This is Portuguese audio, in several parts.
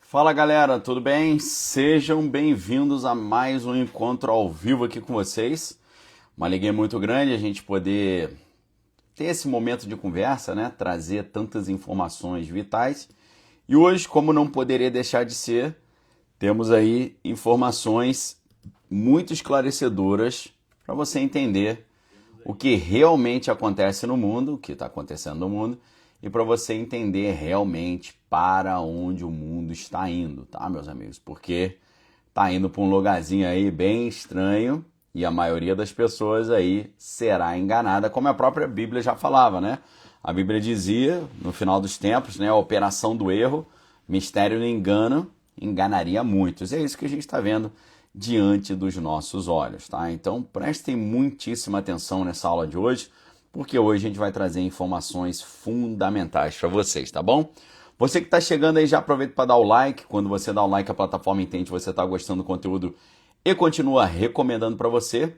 Fala galera, tudo bem? Sejam bem-vindos a mais um encontro ao vivo aqui com vocês. Uma alegria muito grande a gente poder ter esse momento de conversa, né? Trazer tantas informações vitais. E hoje, como não poderia deixar de ser, temos aí informações muito esclarecedoras para você entender o que realmente acontece no mundo, o que está acontecendo no mundo, e para você entender realmente para onde o mundo está indo, tá, meus amigos? Porque está indo para um lugarzinho aí bem estranho e a maioria das pessoas aí será enganada, como a própria Bíblia já falava, né? A Bíblia dizia, no final dos tempos, né, a operação do erro, mistério do engano, enganaria muitos. E é isso que a gente está vendo diante dos nossos olhos, tá? Então prestem muitíssima atenção nessa aula de hoje, porque hoje a gente vai trazer informações fundamentais para vocês, tá bom? Você que está chegando aí, já aproveita para dar o like. Quando você dá o like, a plataforma entende que você está gostando do conteúdo e continua recomendando para você.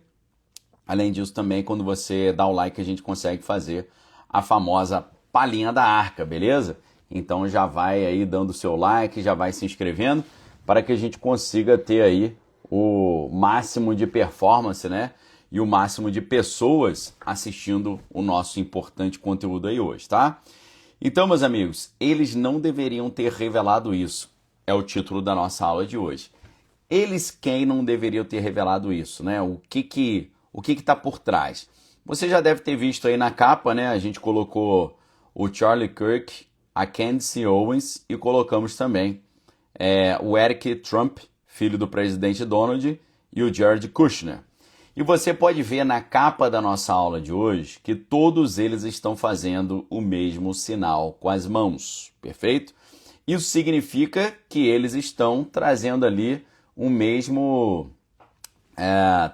Além disso, também, quando você dá o like, a gente consegue fazer a famosa palhinha da arca, beleza? Então já vai aí dando o seu like, já vai se inscrevendo, para que a gente consiga ter aí o máximo de performance, né? E o máximo de pessoas assistindo o nosso importante conteúdo aí hoje, tá? Então, meus amigos, eles não deveriam ter revelado isso. É o título da nossa aula de hoje. Eles quem não deveriam ter revelado isso, né? O que está por trás? Você já deve ter visto aí na capa, né? A gente colocou o Charlie Kirk, a Candace Owens e colocamos também o Eric Trump, filho do presidente Donald, e o Jared Kushner. E você pode ver na capa da nossa aula de hoje que todos eles estão fazendo o mesmo sinal com as mãos, perfeito? Isso significa que eles estão trazendo ali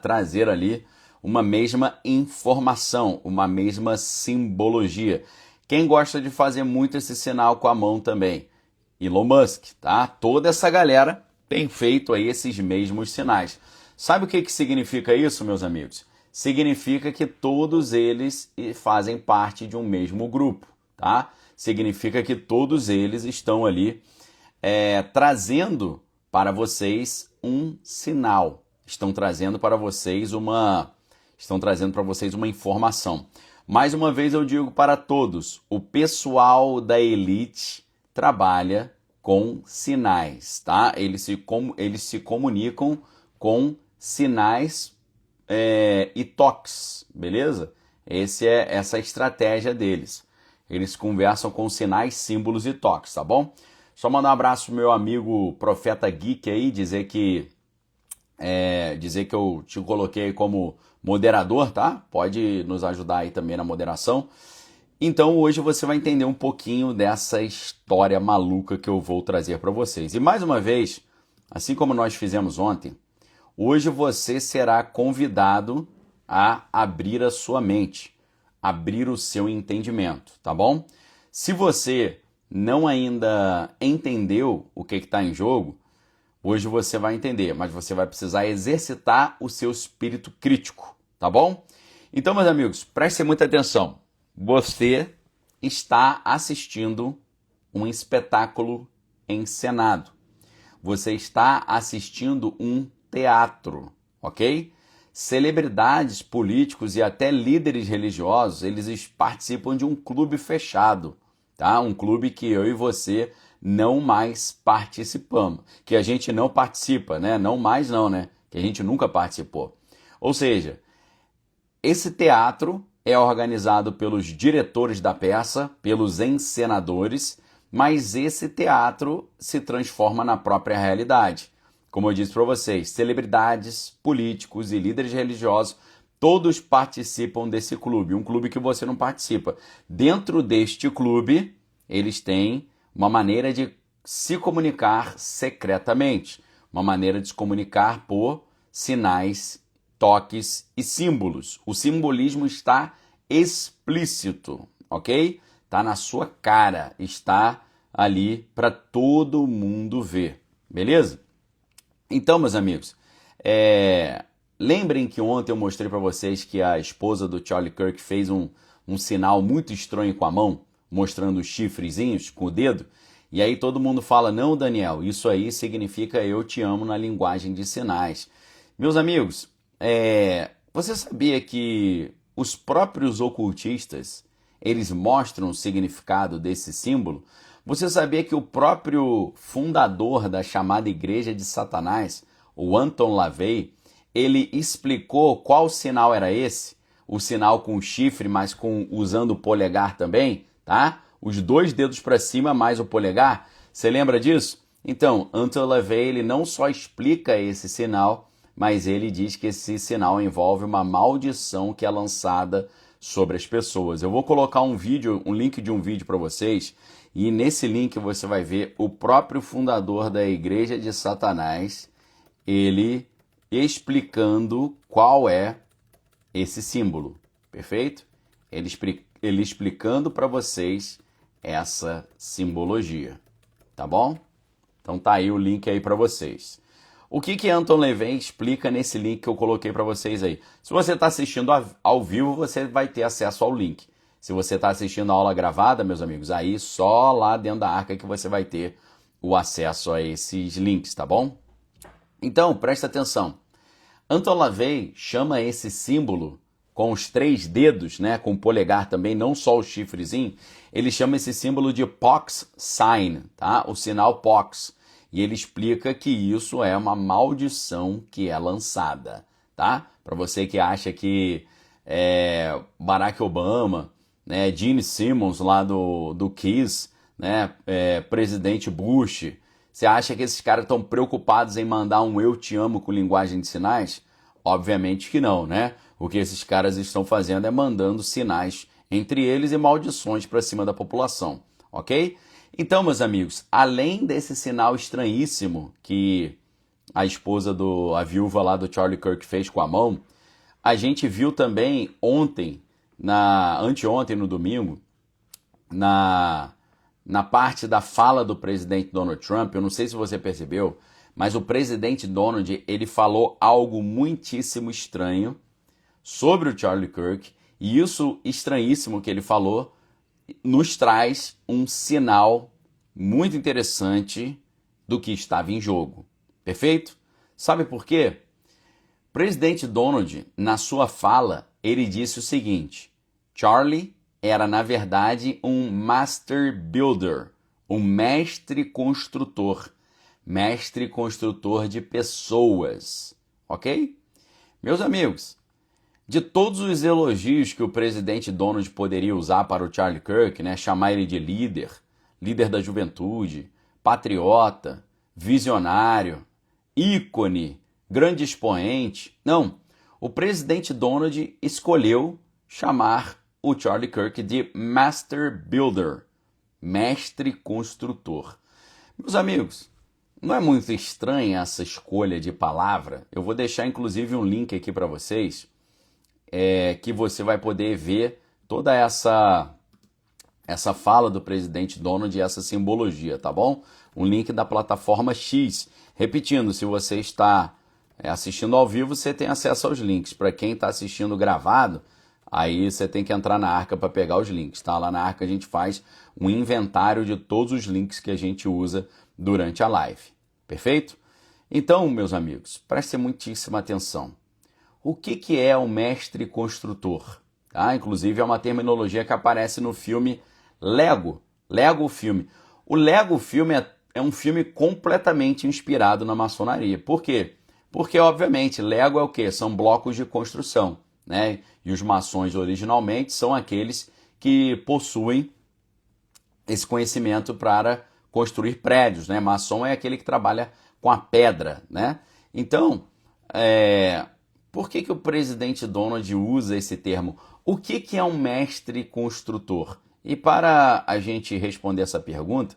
trazer ali uma mesma informação, uma mesma simbologia. Quem gosta de fazer muito esse sinal com a mão também? Elon Musk, tá? Toda essa galera tem feito aí esses mesmos sinais. Sabe o que significa isso, meus amigos? Significa que todos eles fazem parte de um mesmo grupo, tá? Significa que todos eles estão ali trazendo para vocês um sinal, estão trazendo para vocês uma informação. Mais uma vez eu digo para todos, o pessoal da elite trabalha com sinais, tá? Eles se comunicam com sinais e toques, beleza? Essa é a estratégia deles. Eles conversam com sinais, símbolos e toques, tá bom? Só mandar um abraço pro meu amigo Profeta Geek aí, dizer que eu te coloquei como moderador, tá? Pode nos ajudar aí também na moderação. Então hoje você vai entender um pouquinho dessa história maluca que eu vou trazer para vocês. E mais uma vez, assim como nós fizemos ontem, hoje você será convidado a abrir a sua mente, abrir o seu entendimento, tá bom? Se você não ainda entendeu o que está em jogo, hoje você vai entender, mas você vai precisar exercitar o seu espírito crítico, tá bom? Então, meus amigos, prestem muita atenção. Você está assistindo um espetáculo encenado. Você está assistindo um teatro, ok? Celebridades, políticos e até líderes religiosos, eles participam de um clube fechado, tá? Um clube que eu e você não mais participamos, que a gente não participa, né? Não mais não, né? Que a gente nunca participou. Ou seja, esse teatro é organizado pelos diretores da peça, pelos encenadores, mas esse teatro se transforma na própria realidade. Como eu disse para vocês, celebridades, políticos e líderes religiosos, todos participam desse clube, um clube que você não participa. Dentro deste clube, eles têm uma maneira de se comunicar secretamente, uma maneira de se comunicar por sinais, toques e símbolos. O simbolismo está explícito, ok? Está na sua cara, está ali para todo mundo ver, beleza? Então, meus amigos, lembrem que ontem eu mostrei para vocês que a esposa do Charlie Kirk fez um sinal muito estranho com a mão, mostrando os chifrezinhos com o dedo, E aí todo mundo fala, não, Daniel, isso aí significa eu te amo na linguagem de sinais. Meus amigos, você sabia que os próprios ocultistas, eles mostram o significado desse símbolo? Você sabia que o próprio fundador da chamada Igreja de Satanás, o Anton LaVey, ele explicou qual sinal era esse? O sinal com chifre, mas usando o polegar também, tá? Os dois dedos para cima mais o polegar. Você lembra disso? Então, Anton LaVey, ele não só explica esse sinal, mas ele diz que esse sinal envolve uma maldição que é lançada sobre as pessoas. Eu vou colocar um link de um vídeo para vocês, e nesse link você vai ver o próprio fundador da Igreja de Satanás, ele explicando qual é esse símbolo, perfeito? Ele explicando para vocês essa simbologia, tá bom? Então tá aí o link aí para vocês. O que Anton LaVey explica nesse link que eu coloquei para vocês aí? Se você está assistindo ao vivo, você vai ter acesso ao link. Se você está assistindo a aula gravada, meus amigos, aí só lá dentro da arca que você vai ter o acesso a esses links, tá bom? Então, presta atenção. Anton LaVey chama esse símbolo com os 3 dedos, né, com o polegar também, não só o chifrezinho, ele chama esse símbolo de pox sign, tá? O sinal pox. E ele explica que isso é uma maldição que é lançada, tá? Para você que acha que Barack Obama, né, Gene Simmons lá do Kiss, né, presidente Bush, você acha que esses caras estão preocupados em mandar um eu te amo com linguagem de sinais? Obviamente que não, né? O que esses caras estão fazendo é mandando sinais entre eles e maldições para cima da população, ok? Então, meus amigos, além desse sinal estranhíssimo que a viúva lá do Charlie Kirk fez com a mão, a gente viu também anteontem no domingo, na parte da fala do presidente Donald Trump, eu não sei se você percebeu, mas o presidente Donald, ele falou algo muitíssimo estranho sobre o Charlie Kirk, e isso estranhíssimo que ele falou nos traz um sinal muito interessante do que estava em jogo. Perfeito? Sabe por quê? O presidente Donald, na sua fala, ele disse o seguinte: Charlie era, na verdade, um master builder, um mestre construtor de pessoas, ok? Meus amigos, de todos os elogios que o presidente Donald poderia usar para o Charlie Kirk, né, chamar ele de líder da juventude, patriota, visionário, ícone, grande expoente, não, o presidente Donald escolheu chamar o Charlie Kirk de Master Builder, mestre construtor. Meus amigos, não é muito estranha essa escolha de palavra? Eu vou deixar inclusive um link aqui para vocês, que você vai poder ver toda essa fala do presidente Donald e essa simbologia, tá bom? Um link da plataforma X. Repetindo, se você está assistindo ao vivo, você tem acesso aos links. Para quem está assistindo gravado, aí você tem que entrar na Arca para pegar os links, tá? Lá na Arca a gente faz um inventário de todos os links que a gente usa durante a live. Perfeito? Então, meus amigos, prestem muitíssima atenção. O que é o mestre construtor? Tá? Inclusive é uma terminologia que aparece no filme Lego. Lego filme. O Lego filme é um filme completamente inspirado na maçonaria. Por quê? Porque, obviamente, Lego é o quê? São blocos de construção, né? E os maçons, originalmente, são aqueles que possuem esse conhecimento para construir prédios, né? Maçom é aquele que trabalha com a pedra, né? Então, por que o presidente Donald usa esse termo? O que é um mestre construtor? E para a gente responder essa pergunta,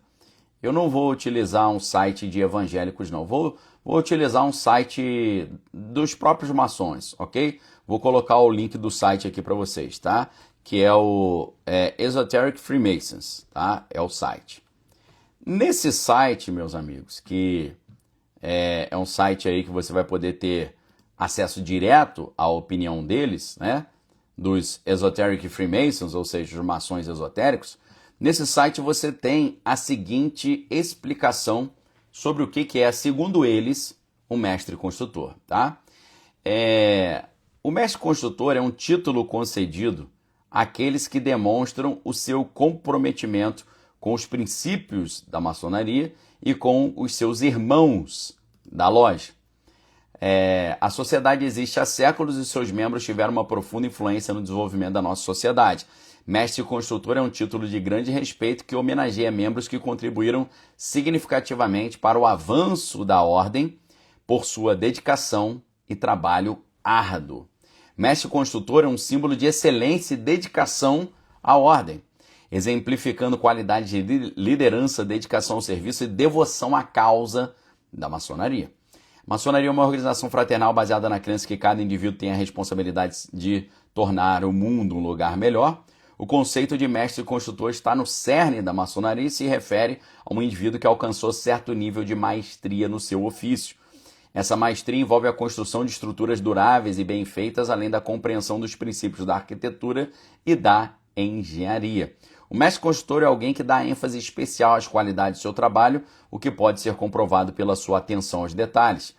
eu não vou utilizar um site de evangélicos, não. Vou utilizar um site dos próprios maçons, ok? Vou colocar o link do site aqui para vocês, tá? Que é o Esoteric Freemasons, tá? É o site. Nesse site, meus amigos, que é um site aí que você vai poder ter acesso direto à opinião deles, né? Dos Esoteric Freemasons, ou seja, os maçons esotéricos. Nesse site você tem a seguinte explicação sobre o que é, segundo eles, um mestre construtor, tá? O mestre construtor é um título concedido àqueles que demonstram o seu comprometimento com os princípios da maçonaria e com os seus irmãos da loja. A sociedade existe há séculos e seus membros tiveram uma profunda influência no desenvolvimento da nossa sociedade. Mestre construtor é um título de grande respeito que homenageia membros que contribuíram significativamente para o avanço da ordem por sua dedicação e trabalho árduo. Mestre construtor é um símbolo de excelência e dedicação à ordem, exemplificando qualidade de liderança, dedicação ao serviço e devoção à causa da maçonaria. A maçonaria é uma organização fraternal baseada na crença que cada indivíduo tem a responsabilidade de tornar o mundo um lugar melhor. O conceito de mestre construtor está no cerne da maçonaria e se refere a um indivíduo que alcançou certo nível de maestria no seu ofício. Essa maestria envolve a construção de estruturas duráveis e bem feitas, além da compreensão dos princípios da arquitetura e da engenharia. O mestre construtor é alguém que dá ênfase especial às qualidades do seu trabalho, o que pode ser comprovado pela sua atenção aos detalhes.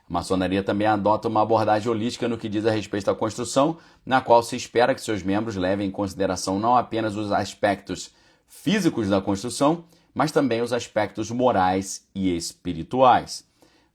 A maçonaria também adota uma abordagem holística no que diz a respeito à construção, na qual se espera que seus membros levem em consideração não apenas os aspectos físicos da construção, mas também os aspectos morais e espirituais.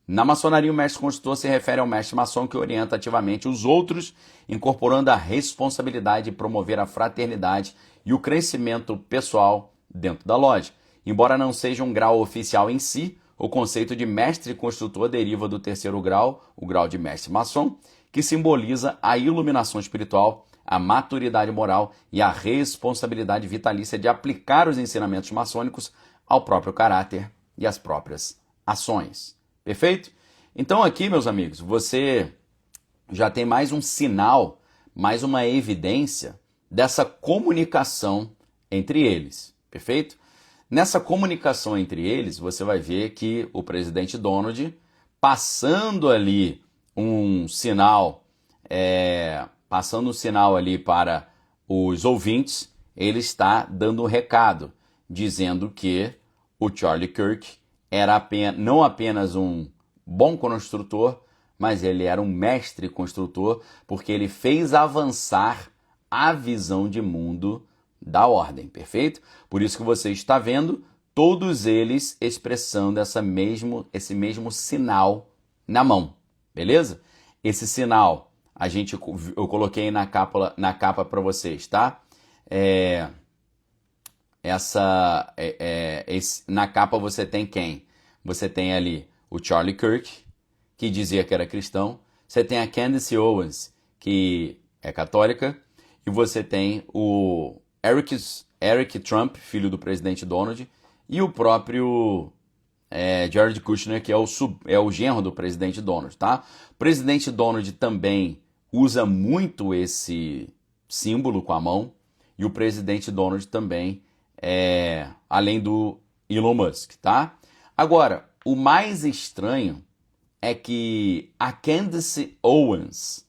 Na maçonaria, o mestre construtor se refere ao mestre maçom que orienta ativamente os outros, incorporando a responsabilidade de promover a fraternidade e o crescimento pessoal dentro da loja. Embora não seja um grau oficial em si, o conceito de mestre construtor deriva do terceiro grau, o grau de mestre maçom, que simboliza a iluminação espiritual, a maturidade moral e a responsabilidade vitalícia de aplicar os ensinamentos maçônicos ao próprio caráter e às próprias ações. Perfeito? Então aqui, meus amigos, você já tem mais um sinal, mais uma evidência dessa comunicação entre eles. Perfeito? Nessa comunicação entre eles, você vai ver que o presidente Donald, passando ali um sinal, ali para os ouvintes, ele está dando um recado, dizendo que o Charlie Kirk era não apenas um bom construtor, mas ele era um mestre construtor, porque ele fez avançar a visão de mundo da ordem, perfeito? Por isso que você está vendo todos eles expressando esse mesmo sinal na mão, beleza? Esse sinal eu coloquei na capa para vocês, tá? Na capa você tem quem? Você tem ali o Charlie Kirk, que dizia que era cristão. Você tem a Candace Owens, que é católica. E você tem o Eric Trump, filho do presidente Donald. E o próprio Jared Kushner, que é o genro do presidente Donald, tá? O presidente Donald também usa muito esse símbolo com a mão. E o presidente Donald também, além do Elon Musk, tá? Agora, o mais estranho é que a Candace Owens,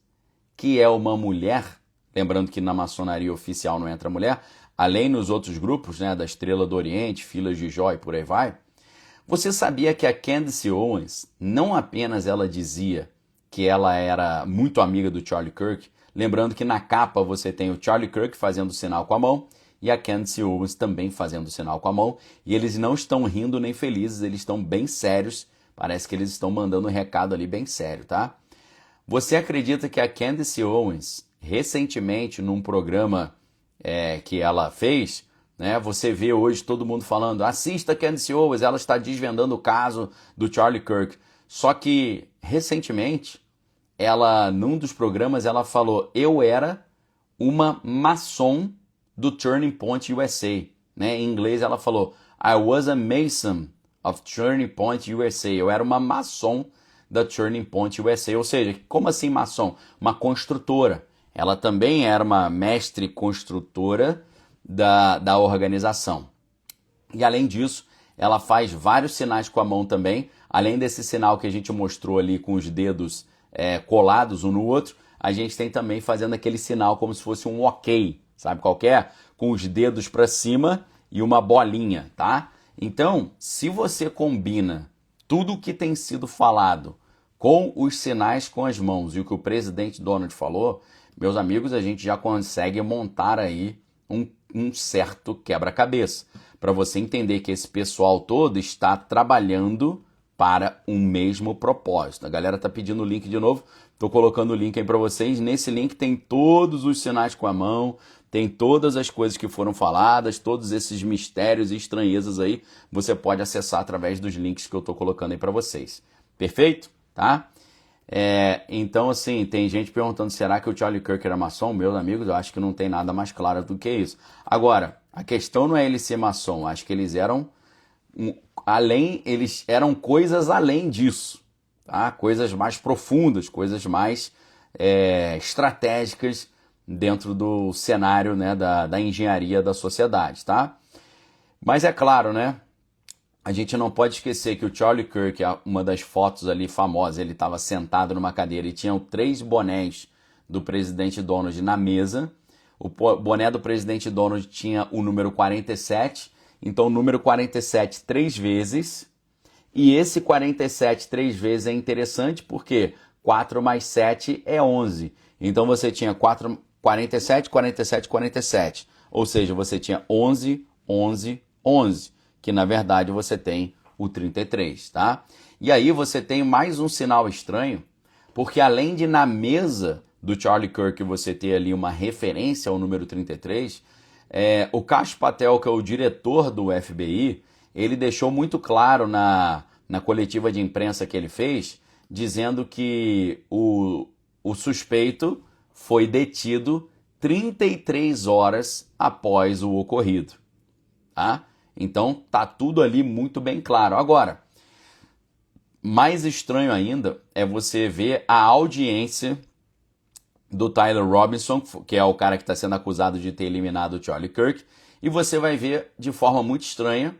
que é uma mulher, lembrando que na maçonaria oficial não entra mulher, além nos outros grupos, né, da Estrela do Oriente, Filas de Jó e por aí vai, você sabia que a Candace Owens, não apenas ela dizia que ela era muito amiga do Charlie Kirk, lembrando que na capa você tem o Charlie Kirk fazendo sinal com a mão e a Candace Owens também fazendo sinal com a mão, e eles não estão rindo nem felizes, eles estão bem sérios, parece que eles estão mandando um recado ali bem sério, tá? Você acredita que a Candace Owens, recentemente, num programa que ela fez, né, você vê hoje todo mundo falando, assista a Candace Owens, ela está desvendando o caso do Charlie Kirk. Só que, recentemente, num dos programas, ela falou, eu era uma maçom do Turning Point USA. Né? Em inglês, ela falou, I was a Mason of Turning Point USA. Eu era uma maçom da Turning Point USA. Ou seja, como assim maçom? Uma construtora. Ela também era uma mestre construtora da organização. E além disso, ela faz vários sinais com a mão também. Além desse sinal que a gente mostrou ali com os dedos colados um no outro, a gente tem também fazendo aquele sinal como se fosse um ok, sabe qual que é? Com os dedos para cima e uma bolinha, tá? Então, se você combina tudo o que tem sido falado com os sinais com as mãos e o que o presidente Donald falou, meus amigos, a gente já consegue montar aí um certo quebra-cabeça, para você entender que esse pessoal todo está trabalhando para um mesmo propósito. A galera tá pedindo o link de novo, tô colocando o link aí para vocês. Nesse link tem todos os sinais com a mão, tem todas as coisas que foram faladas, todos esses mistérios e estranhezas aí, você pode acessar através dos links que eu tô colocando aí para vocês. Perfeito? Tá? Então, assim, tem gente perguntando, será que o Charlie Kirk era maçom? Meus amigos, eu acho que não tem nada mais claro do que isso. Agora, a questão não é ele ser maçom, acho que eles eram eles eram coisas além disso, tá? Coisas mais profundas, coisas mais estratégicas dentro do cenário, né, da engenharia da sociedade, tá? Mas é claro, né? A gente não pode esquecer que o Charlie Kirk, uma das fotos ali famosas, ele estava sentado numa cadeira e tinham 3 bonés do presidente Donald na mesa. O boné do presidente Donald tinha o número 47, então o número 47 3 vezes. E esse 47 3 vezes é interessante porque 4 mais 7 é 11. Então você tinha 47, 47, 47. Ou seja, você tinha 11, 11, 11. Que na verdade você tem o 33, tá? E aí você tem mais um sinal estranho, porque além de na mesa do Charlie Kirk você ter ali uma referência ao número 33, o Kash Patel, que é o diretor do FBI, ele deixou muito claro na coletiva de imprensa que ele fez, dizendo que o suspeito foi detido 33 horas após o ocorrido, tá? Então, tá tudo ali muito bem claro. Agora, mais estranho ainda é você ver a audiência do Tyler Robinson, que é o cara que está sendo acusado de ter eliminado o Charlie Kirk, e você vai ver de forma muito estranha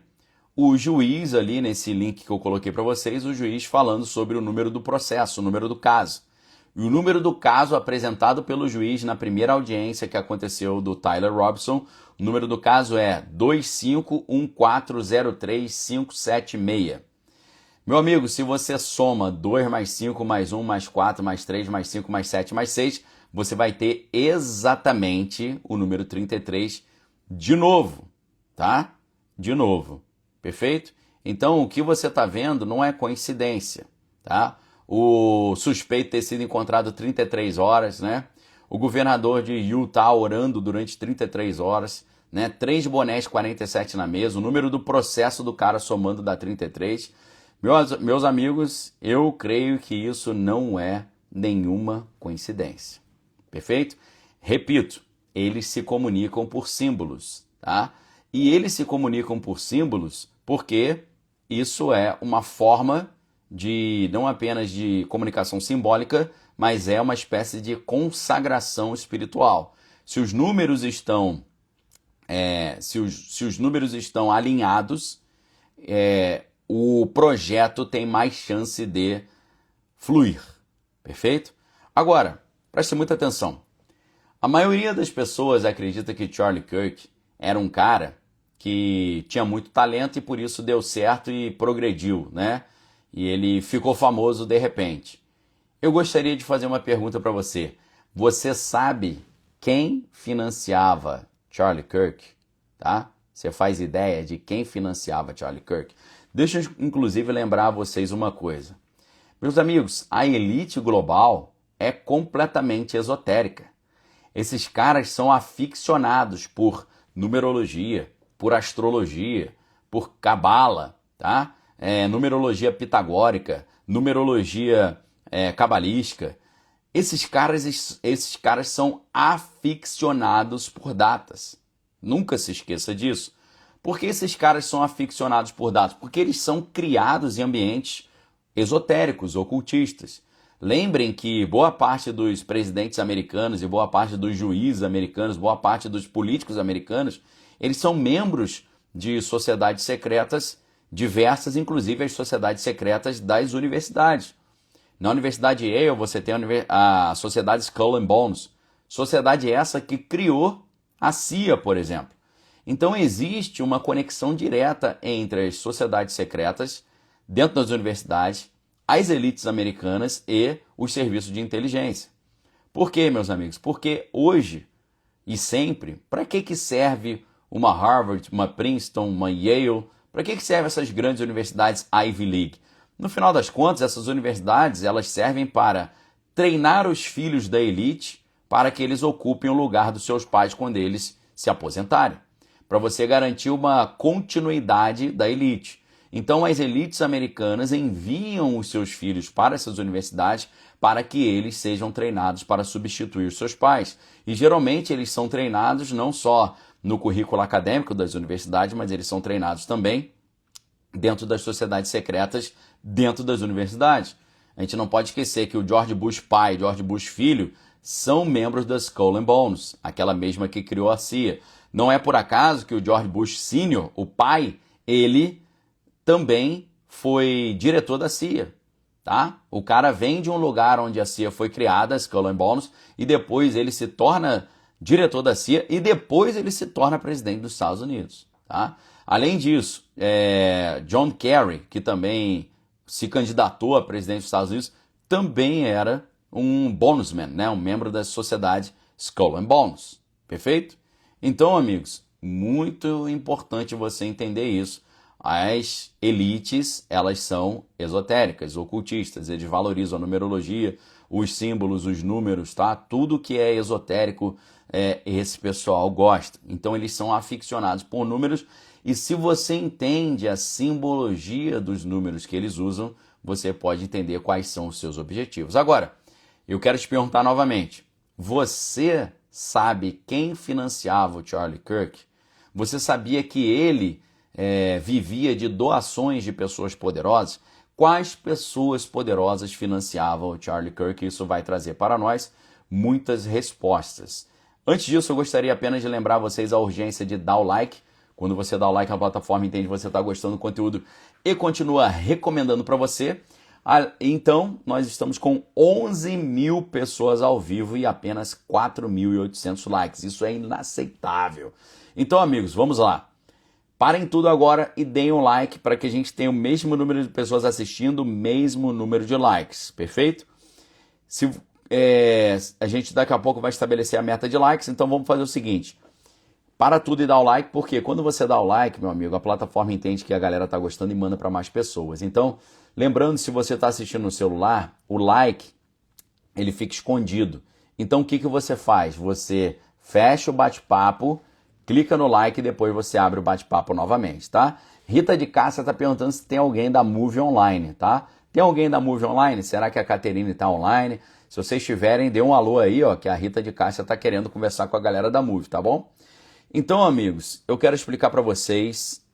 o juiz ali, nesse link que eu coloquei para vocês, o juiz falando sobre o número do processo, o número do caso. E o número do caso apresentado pelo juiz na primeira audiência que aconteceu do Tyler Robinson, o número do caso é 251403576. Meu amigo, se você soma 2 mais 5 mais 1 mais 4 mais 3 mais 5 mais 7 mais 6, você vai ter exatamente o número 33 de novo, tá? De novo, perfeito? Então, o que você está vendo não é coincidência, tá? O suspeito ter sido encontrado 33 horas, né? O governador de Utah orando durante 33 horas, né? 3 bonés 47 na mesa, o número do processo do cara somando dá 33. Meus amigos, eu creio que isso não é nenhuma coincidência. Perfeito? Repito, eles se comunicam por símbolos, tá? E eles se comunicam por símbolos porque isso é uma forma de não apenas de comunicação simbólica, mas é uma espécie de consagração espiritual. Se os números estão se os números estão alinhados, o projeto tem mais chance de fluir. Perfeito? Agora, preste muita atenção. A maioria das pessoas acredita que Charlie Kirk era um cara que tinha muito talento e por isso deu certo e progrediu, né? E ele ficou famoso de repente. Eu gostaria de fazer uma pergunta para você. Você sabe quem financiava Charlie Kirk? Tá? Você faz ideia de quem financiava Charlie Kirk? Deixa eu, inclusive, lembrar a vocês uma coisa. Meus amigos, a elite global é completamente esotérica. Esses caras são aficionados por numerologia, por astrologia, por cabala, tá? Numerologia pitagórica, numerologia cabalística. Esses caras são aficionados por datas. Nunca se esqueça disso. Por que esses caras são aficionados por datas? Porque eles são criados em ambientes esotéricos, ocultistas. Lembrem que boa parte dos presidentes americanos e boa parte dos juízes americanos, boa parte dos políticos americanos, eles são membros de sociedades secretas diversas, inclusive as sociedades secretas das universidades. Na Universidade de Yale você tem a Sociedade Skull and Bones, sociedade essa que criou a CIA, por exemplo. Então existe uma conexão direta entre as sociedades secretas dentro das universidades, as elites americanas e os serviços de inteligência. Por quê, meus amigos? Porque hoje e sempre, para que serve uma Harvard, uma Princeton, uma Yale? Para que servem essas grandes universidades Ivy League? No final das contas, essas universidades elas servem para treinar os filhos da elite para que eles ocupem o lugar dos seus pais quando eles se aposentarem, para você garantir uma continuidade da elite. Então, as elites americanas enviam os seus filhos para essas universidades para que eles sejam treinados para substituir os seus pais. E geralmente eles são treinados não só no currículo acadêmico das universidades, mas eles são treinados também dentro das sociedades secretas dentro das universidades. A gente não pode esquecer que o George Bush pai e George Bush filho são membros da Skull and Bones, aquela mesma que criou a CIA. Não é por acaso que o George Bush Sr., o pai, ele também foi diretor da CIA, tá? O cara vem de um lugar onde a CIA foi criada, a Skull and Bones, e depois ele se torna diretor da CIA e depois ele se torna presidente dos Estados Unidos, tá? Além disso, John Kerry, que também se candidatou a presidente dos Estados Unidos, também era um bonusman, né? Um membro da sociedade Skull and Bones, perfeito? Então, amigos, muito importante você entender isso. As elites, elas são esotéricas, ocultistas, eles valorizam a numerologia, os símbolos, os números, tá? Tudo que é esotérico, esse pessoal gosta. Então, eles são aficionados por números e se você entende a simbologia dos números que eles usam, você pode entender quais são os seus objetivos. Agora, eu quero te perguntar novamente, você sabe quem financiava o Charlie Kirk? Você sabia que ele vivia de doações de pessoas poderosas? Quais pessoas poderosas financiavam o Charlie Kirk? Isso vai trazer para nós muitas respostas. Antes disso, eu gostaria apenas de lembrar vocês a urgência de dar o like. Quando você dá o like, a plataforma entende que você está gostando do conteúdo e continua recomendando para você. Então, nós estamos com 11 mil pessoas ao vivo e apenas 4.800 likes. Isso é inaceitável. Então, amigos, vamos lá. Parem tudo agora e deem um like para que a gente tenha o mesmo número de pessoas assistindo, o mesmo número de likes, perfeito? A gente daqui a pouco vai estabelecer a meta de likes, então vamos fazer o seguinte. Para tudo e dá o like, porque quando você dá o like, meu amigo, a plataforma entende que a galera está gostando e manda para mais pessoas. Então, lembrando, se você está assistindo no celular, o like, ele fica escondido. Então, o que você faz? Você fecha o bate-papo, clica no like e depois você abre o bate-papo novamente, tá? Rita de Cássia está perguntando se tem alguém da Move Online, tá? Tem alguém da Move Online? Será que a Caterine está online? Se vocês tiverem, dê um alô aí, ó, que a Rita de Cássia está querendo conversar com a galera da Move, tá bom? Então, amigos, eu quero explicar para vocês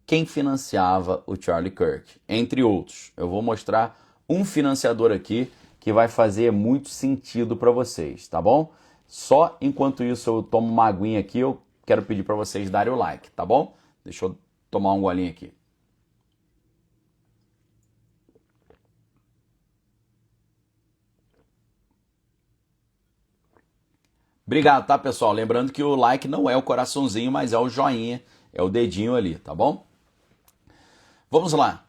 quem financiava o Charlie Kirk, entre outros. Eu vou mostrar um financiador aqui que vai fazer muito sentido para vocês, tá bom? Só enquanto isso eu tomo uma aguinha aqui, eu quero pedir para vocês darem o like, tá bom? Deixa eu tomar um golinho aqui. Obrigado, tá, pessoal? Lembrando que o like não é o coraçãozinho, mas é o joinha, é o dedinho ali, tá bom? Vamos lá.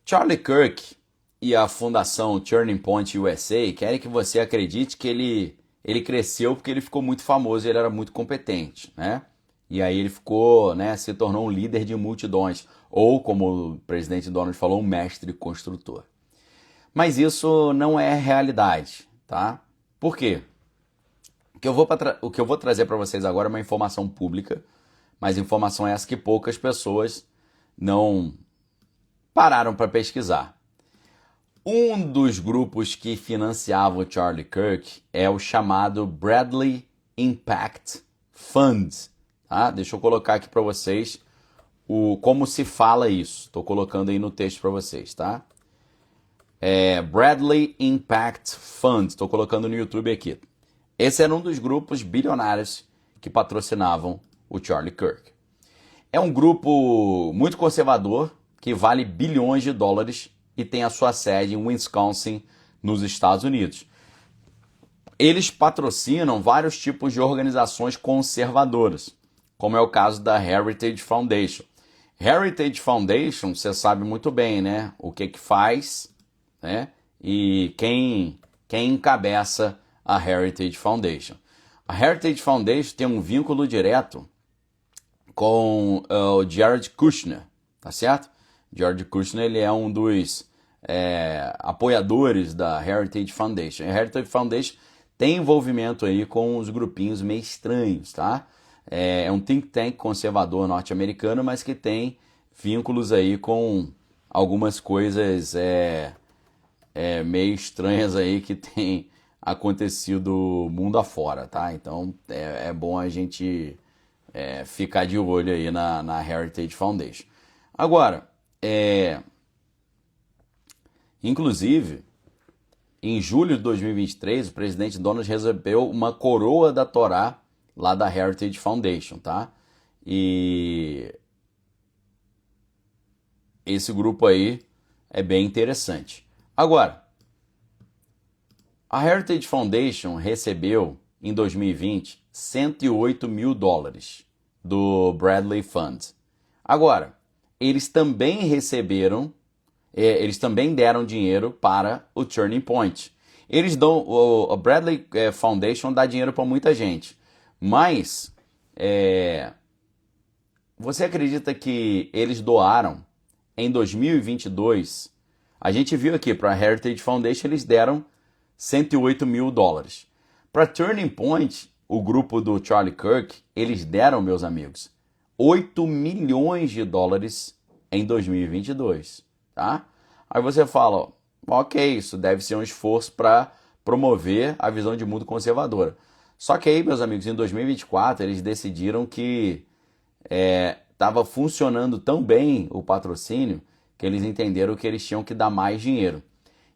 Charlie Kirk e a fundação Turning Point USA querem que você acredite que ele cresceu porque ele ficou muito famoso e ele era muito competente, né? E aí ele ficou, né, se tornou um líder de multidões, ou como o presidente Donald falou, um mestre construtor. Mas isso não é realidade, tá? Por quê? O que eu vou trazer para vocês agora é uma informação pública, mas informação essa que poucas pessoas não pararam para pesquisar. Um dos grupos que financiava o Charlie Kirk é o chamado Bradley Impact Fund. Tá? Deixa eu colocar aqui para vocês como se fala isso. Estou colocando aí no texto para vocês, tá? Bradley Impact Fund. Estou colocando no YouTube aqui. Esse era um dos grupos bilionários que patrocinavam o Charlie Kirk. É um grupo muito conservador, que vale bilhões de dólares e tem a sua sede em Wisconsin, nos Estados Unidos. Eles patrocinam vários tipos de organizações conservadoras. como é o caso da Heritage Foundation. Heritage Foundation, você sabe muito bem, né? O que faz, né? E quem encabeça a Heritage Foundation. A Heritage Foundation tem um vínculo direto com o Jared Kushner, tá certo? Jared Kushner, ele é um dos apoiadores da Heritage Foundation. A Heritage Foundation tem envolvimento aí com os grupinhos meio estranhos, tá? É um think tank conservador norte-americano, mas que tem vínculos aí com algumas coisas meio estranhas aí que tem acontecido mundo afora, tá? Então é bom a gente ficar de olho aí na Heritage Foundation. Agora, inclusive, em julho de 2023, o presidente Donald recebeu uma coroa da Torá lá da Heritage Foundation, tá? E esse grupo aí é bem interessante. Agora, a Heritage Foundation recebeu, em 2020, $108 mil do Bradley Fund. Agora, eles também deram dinheiro para o Turning Point. O Bradley Foundation dá dinheiro para muita gente, mas você acredita que eles doaram em 2022? A gente viu aqui para a Heritage Foundation eles deram $108 mil. Para Turning Point, o grupo do Charlie Kirk, eles deram, meus amigos, $8 milhões em 2022, tá? Aí você fala, ok, isso deve ser um esforço para promover a visão de mundo conservadora. Só que aí, meus amigos, em 2024 eles decidiram que estava funcionando tão bem o patrocínio que eles entenderam que eles tinham que dar mais dinheiro.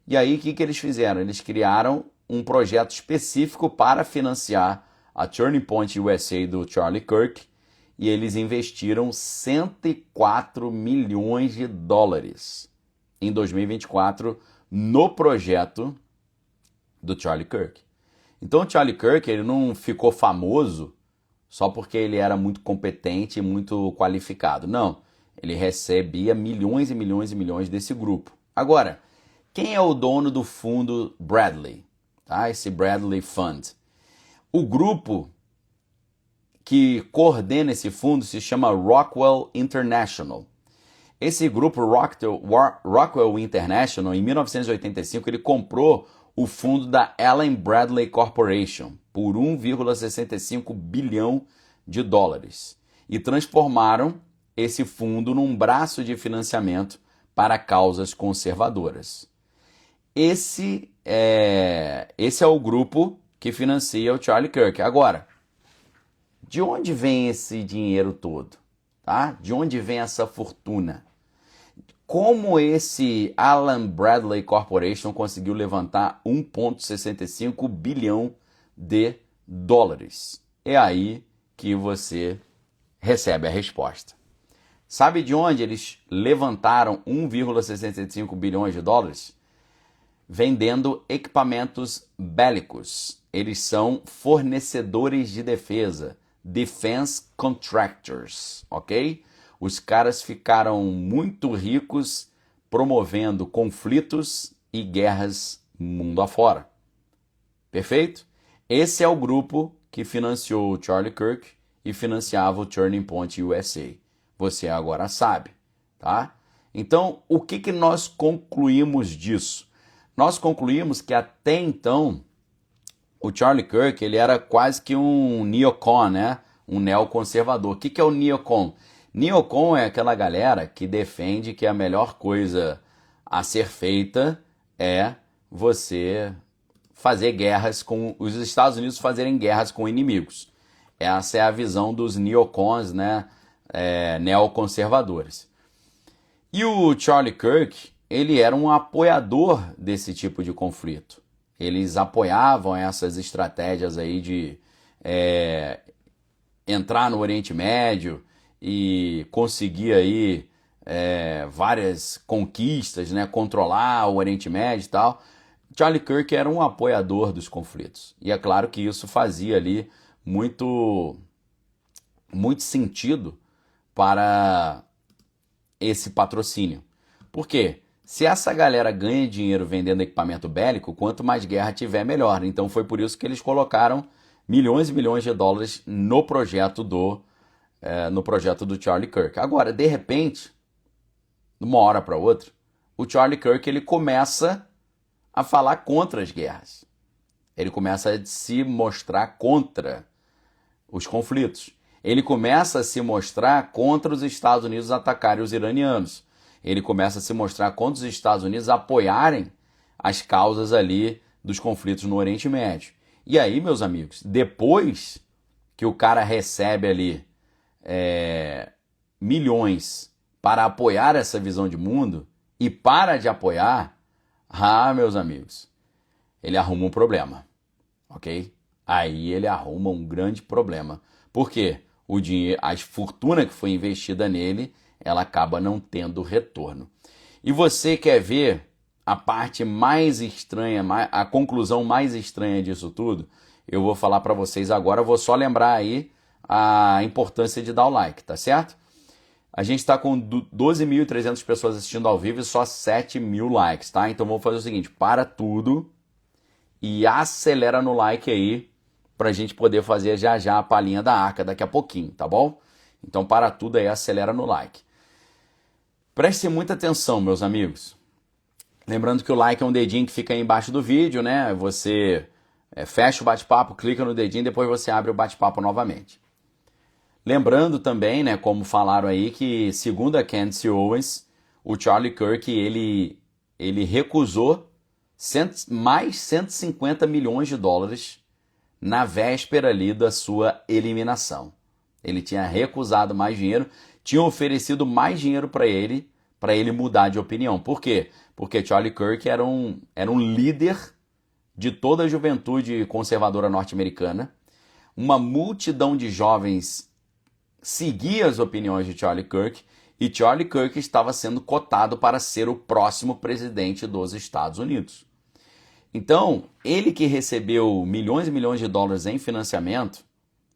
E aí, o que eles fizeram? Eles criaram um projeto específico para financiar a Turning Point USA do Charlie Kirk e eles investiram $104 milhões em 2024 no projeto do Charlie Kirk. Então o Charlie Kirk ele não ficou famoso só porque ele era muito competente e muito qualificado. Não, ele recebia milhões e milhões e milhões desse grupo. Agora, quem é o dono do fundo Bradley? Tá? Esse Bradley Fund. O grupo que coordena esse fundo se chama Rockwell International. Esse grupo Rockwell International, em 1985, ele comprou o fundo da Allen Bradley Corporation por $1,65 bilhão e transformaram esse fundo num braço de financiamento para causas conservadoras. Esse é o grupo que financia o Charlie Kirk. Agora, de onde vem esse dinheiro todo? Tá? De onde vem essa fortuna? Como esse Allen Bradley Corporation conseguiu levantar $1,65 bilhão? É aí que você recebe a resposta. Sabe de onde eles levantaram $1,65 bilhões? Vendendo equipamentos bélicos. Eles são fornecedores de defesa, defense contractors, ok? Os caras ficaram muito ricos promovendo conflitos e guerras mundo afora. Perfeito? Esse é o grupo que financiou o Charlie Kirk e financiava o Turning Point USA. Você agora sabe, tá? Então, o que nós concluímos disso? Nós concluímos que até então o Charlie Kirk ele era quase que um neocon, né? Um neoconservador. O que é o neocon? Neocon é aquela galera que defende que a melhor coisa a ser feita é você fazer guerras com os Estados Unidos fazerem guerras com inimigos. Essa é a visão dos neocons, né? Neoconservadores. E o Charlie Kirk, ele era um apoiador desse tipo de conflito. Eles apoiavam essas estratégias aí de entrar no Oriente Médio e conseguir aí várias conquistas, né? Controlar o Oriente Médio e tal. Charlie Kirk era um apoiador dos conflitos. E é claro que isso fazia ali muito muito sentido para esse patrocínio. Por quê? Se essa galera ganha dinheiro vendendo equipamento bélico, quanto mais guerra tiver, melhor. Então foi por isso que eles colocaram milhões e milhões de dólares no projeto do Charlie Kirk. Agora, de repente, de uma hora para outra, o Charlie Kirk ele começa a falar contra as guerras. Ele começa a se mostrar contra os conflitos. Ele começa a se mostrar contra os Estados Unidos atacarem os iranianos. Ele começa a se mostrar contra os Estados Unidos apoiarem as causas ali dos conflitos no Oriente Médio. E aí, meus amigos, depois que o cara recebe ali milhões para apoiar essa visão de mundo e para de apoiar, meus amigos, ele arruma um problema, ok? Aí ele arruma um grande problema. Por quê? O dinheiro, a fortuna que foi investida nele, ela acaba não tendo retorno. E você quer ver a parte mais estranha, a conclusão mais estranha disso tudo? Eu vou falar para vocês agora, eu vou só lembrar aí a importância de dar o like, tá certo? A gente está com 12.300 pessoas assistindo ao vivo e só 7.000 likes, tá? Então vamos fazer o seguinte, para tudo e acelera no like aí pra gente poder fazer já a palhinha da arca daqui a pouquinho, tá bom? Então para tudo aí, acelera no like. Prestem muita atenção, meus amigos. Lembrando que o like é um dedinho que fica aí embaixo do vídeo, né? Você fecha o bate-papo, clica no dedinho, depois você abre o bate-papo novamente. Lembrando também, né, como falaram aí, que segundo a Candace Owens, o Charlie Kirk, ele recusou mais 150 milhões de dólares na véspera ali da sua eliminação. Ele tinha recusado mais dinheiro, tinha oferecido mais dinheiro para ele mudar de opinião. Por quê? Porque Charlie Kirk era um líder de toda a juventude conservadora norte-americana. Uma multidão de jovens seguia as opiniões de Charlie Kirk e Charlie Kirk estava sendo cotado para ser o próximo presidente dos Estados Unidos. Então, ele que recebeu milhões e milhões de dólares em financiamento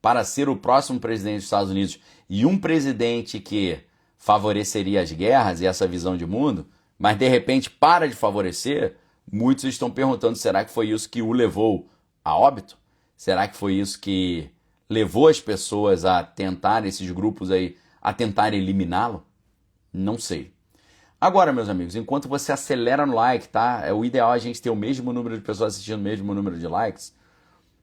para ser o próximo presidente dos Estados Unidos e um presidente que favoreceria as guerras e essa visão de mundo, mas de repente para de favorecer, muitos estão perguntando, será que foi isso que o levou a óbito? Será que foi isso que levou as pessoas a tentar, esses grupos aí, a tentar eliminá-lo? Não sei. Agora, meus amigos, enquanto você acelera no like, tá? O ideal é a gente ter o mesmo número de pessoas assistindo, o mesmo número de likes.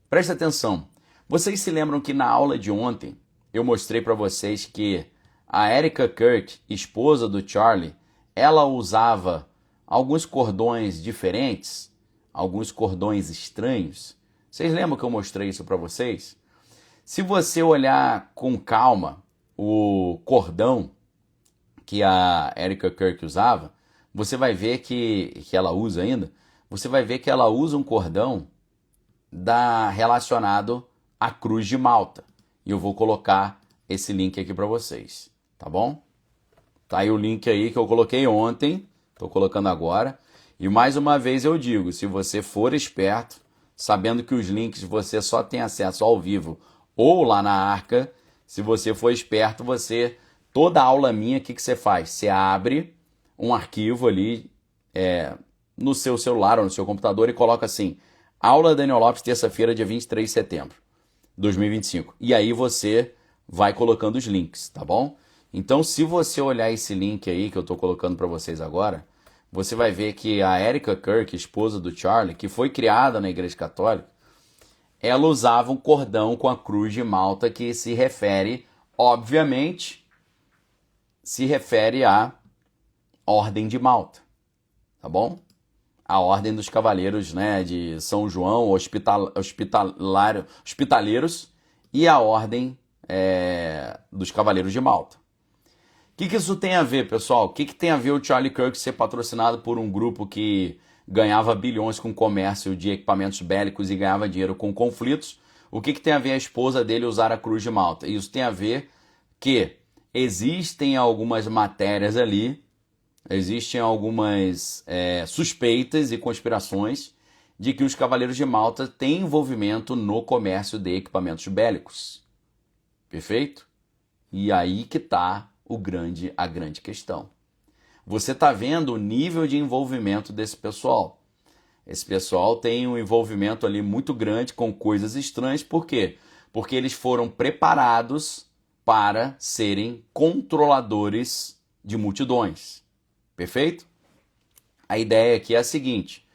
Presta atenção. Vocês se lembram que na aula de ontem eu mostrei para vocês que a Erica Kirk, esposa do Charlie, ela usava alguns cordões diferentes, alguns cordões estranhos. Vocês lembram que eu mostrei isso para vocês? Se você olhar com calma o cordão que a Erica Kirk usava, você vai ver que ela usa ainda, você vai ver que ela usa um cordão relacionado à Cruz de Malta. E eu vou colocar esse link aqui para vocês, tá bom? Tá aí o link aí que eu coloquei ontem, estou colocando agora. E mais uma vez eu digo, se você for esperto, sabendo que os links você só tem acesso ao vivo ou lá na Arca, se você for esperto, toda aula minha, o que você faz? Você abre um arquivo ali no seu celular ou no seu computador e coloca assim, aula Daniel Lopes, terça-feira, dia 23 de setembro de 2025. E aí você vai colocando os links, tá bom? Então, se você olhar esse link aí que eu estou colocando para vocês agora, você vai ver que a Erica Kirk, esposa do Charlie, que foi criada na Igreja Católica, ela usava um cordão com a Cruz de Malta que se refere, obviamente, à Ordem de Malta, tá bom? A Ordem dos Cavaleiros, né, de São João, hospitaleiros, e a Ordem dos Cavaleiros de Malta. O que isso tem a ver, pessoal? O que tem a ver o Charlie Kirk ser patrocinado por um grupo que ganhava bilhões com comércio de equipamentos bélicos e ganhava dinheiro com conflitos? O que tem a ver a esposa dele usar a Cruz de Malta? Isso tem a ver que existem algumas matérias ali, existem algumas suspeitas e conspirações de que os Cavaleiros de Malta têm envolvimento no comércio de equipamentos bélicos. Perfeito? E aí que está a grande questão. Você está vendo o nível de envolvimento desse pessoal. Esse pessoal tem um envolvimento ali muito grande com coisas estranhas. Por quê? Porque eles foram preparados para serem controladores de multidões. Perfeito? A ideia aqui é a seguinte.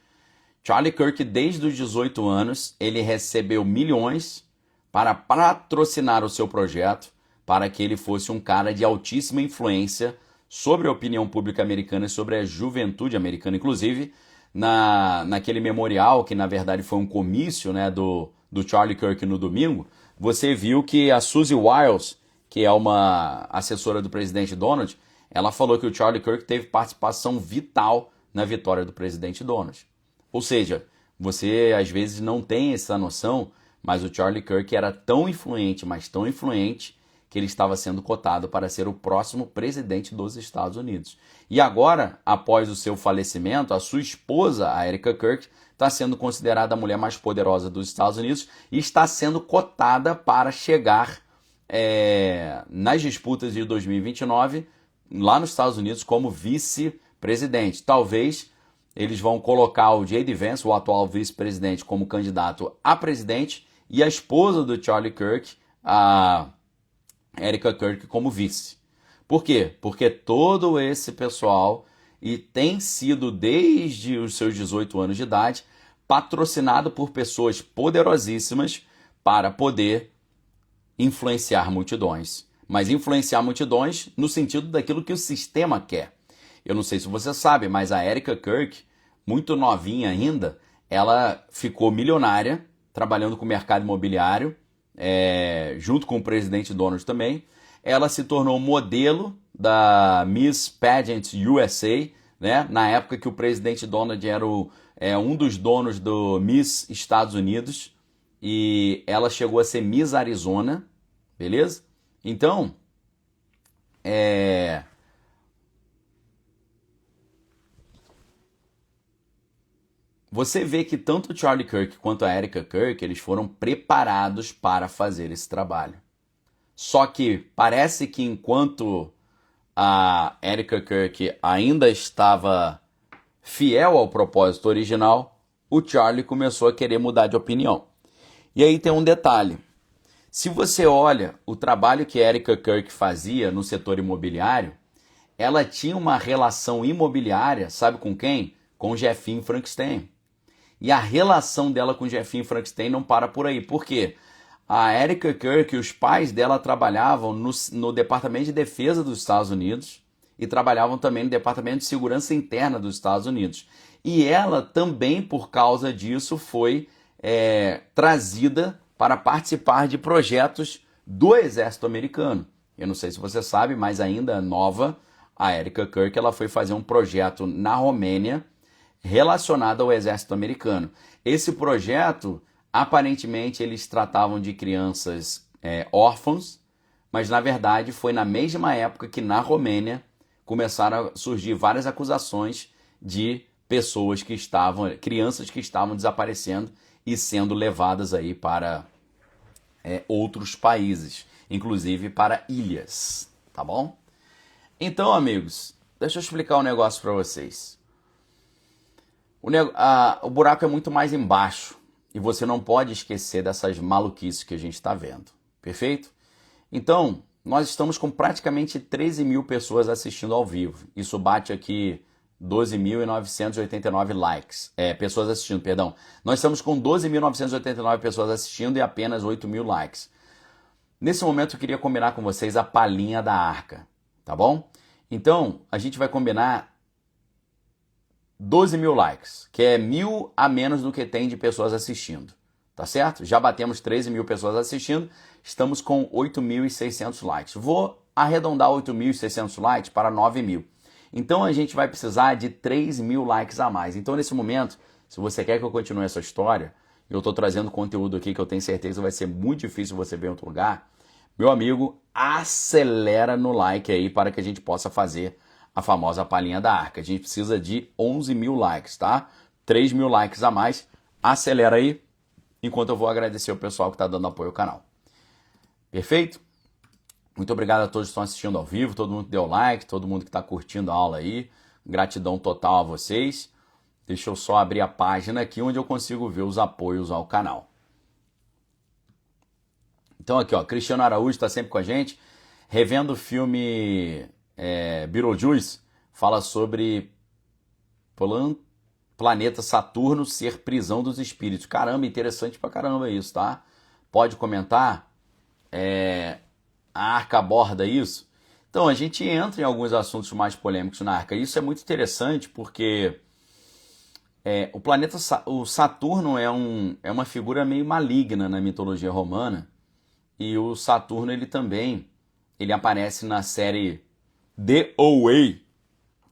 Charlie Kirk, desde os 18 anos, ele recebeu milhões para patrocinar o seu projeto, para que ele fosse um cara de altíssima influência sobre a opinião pública americana e sobre a juventude americana. Inclusive, naquele memorial, que na verdade foi um comício, né, do Charlie Kirk no domingo, você viu que a Suzy Wiles, que é uma assessora do presidente Donald, ela falou que o Charlie Kirk teve participação vital na vitória do presidente Donald. Ou seja, você às vezes não tem essa noção, mas o Charlie Kirk era tão influente, mas tão influente, que ele estava sendo cotado para ser o próximo presidente dos Estados Unidos. E agora, após o seu falecimento, a sua esposa, a Erica Kirk, está sendo considerada a mulher mais poderosa dos Estados Unidos e está sendo cotada para chegar nas disputas de 2029 lá nos Estados Unidos como vice-presidente. Talvez eles vão colocar o J.D. Vance, o atual vice-presidente, como candidato a presidente e a esposa do Charlie Kirk, a Erica Kirk, como vice. Por quê? Porque todo esse pessoal tem sido, desde os seus 18 anos de idade, patrocinado por pessoas poderosíssimas para poder influenciar multidões. Mas influenciar multidões no sentido daquilo que o sistema quer. Eu não sei se você sabe, mas a Erica Kirk, muito novinha ainda, ela ficou milionária, trabalhando com o mercado imobiliário, junto com o presidente Donald também. Ela se tornou modelo da Miss Pageant USA, né? Na época que o presidente Donald era um dos donos do Miss Estados Unidos, e ela chegou a ser Miss Arizona, beleza? Então, você vê que tanto o Charlie Kirk quanto a Erica Kirk, eles foram preparados para fazer esse trabalho. Só que parece que enquanto a Erica Kirk ainda estava fiel ao propósito original, o Charlie começou a querer mudar de opinião. E aí tem um detalhe. Se você olha o trabalho que a Erica Kirk fazia no setor imobiliário, ela tinha uma relação imobiliária, sabe com quem? Com o Jefinho Frankenstein. E a relação dela com o Jefinho Frankenstein não para por aí. Por quê? A Erica Kirk e os pais dela trabalhavam no Departamento de Defesa dos Estados Unidos e trabalhavam também no Departamento de Segurança Interna dos Estados Unidos. E ela também, por causa disso, foi trazida para participar de projetos do Exército Americano. Eu não sei se você sabe, mas ainda nova, a Erica Kirk ela foi fazer um projeto na Romênia relacionado ao Exército Americano. Esse projeto, aparentemente, eles tratavam de crianças órfãos, mas na verdade foi na mesma época que na Romênia começaram a surgir várias acusações de crianças que estavam desaparecendo e sendo levadas aí para outros países, inclusive para ilhas, tá bom? Então, amigos, deixa eu explicar um negócio para vocês. O buraco é muito mais embaixo e você não pode esquecer dessas maluquices que a gente está vendo, perfeito? Então, nós estamos com praticamente 13 mil pessoas assistindo ao vivo. Isso bate aqui 12.989 likes. Pessoas assistindo, perdão. Nós estamos com 12.989 pessoas assistindo e apenas 8 mil likes. Nesse momento eu queria combinar com vocês a palhinha da arca, tá bom? Então, a gente vai combinar 12 mil likes, que é 1.000 a menos do que tem de pessoas assistindo, tá certo? Já batemos 13 mil pessoas assistindo, estamos com 8.600 likes. Vou arredondar 8.600 likes para 9 mil. Então a gente vai precisar de 3 mil likes a mais. Então nesse momento, se você quer que eu continue essa história, eu estou trazendo conteúdo aqui que eu tenho certeza vai ser muito difícil você ver em outro lugar, meu amigo, acelera no like aí para que a gente possa fazer a famosa palhinha da arca. A gente precisa de 11 mil likes, tá? 3 mil likes a mais. Acelera aí, enquanto eu vou agradecer o pessoal que está dando apoio ao canal. Perfeito? Muito obrigado a todos que estão assistindo ao vivo, todo mundo que deu like, todo mundo que está curtindo a aula aí. Gratidão total a vocês. Deixa eu só abrir a página aqui onde eu consigo ver os apoios ao canal. Então aqui, ó, Cristiano Araújo está sempre com a gente. Revendo o filme Beetlejuice, fala sobre planeta Saturno ser prisão dos espíritos. Caramba, interessante pra caramba isso, tá? Pode comentar? A Arca aborda isso? Então, a gente entra em alguns assuntos mais polêmicos na Arca. Isso é muito interessante porque o planeta o Saturno é uma figura meio maligna na mitologia romana. E o Saturno, ele aparece na série The Away.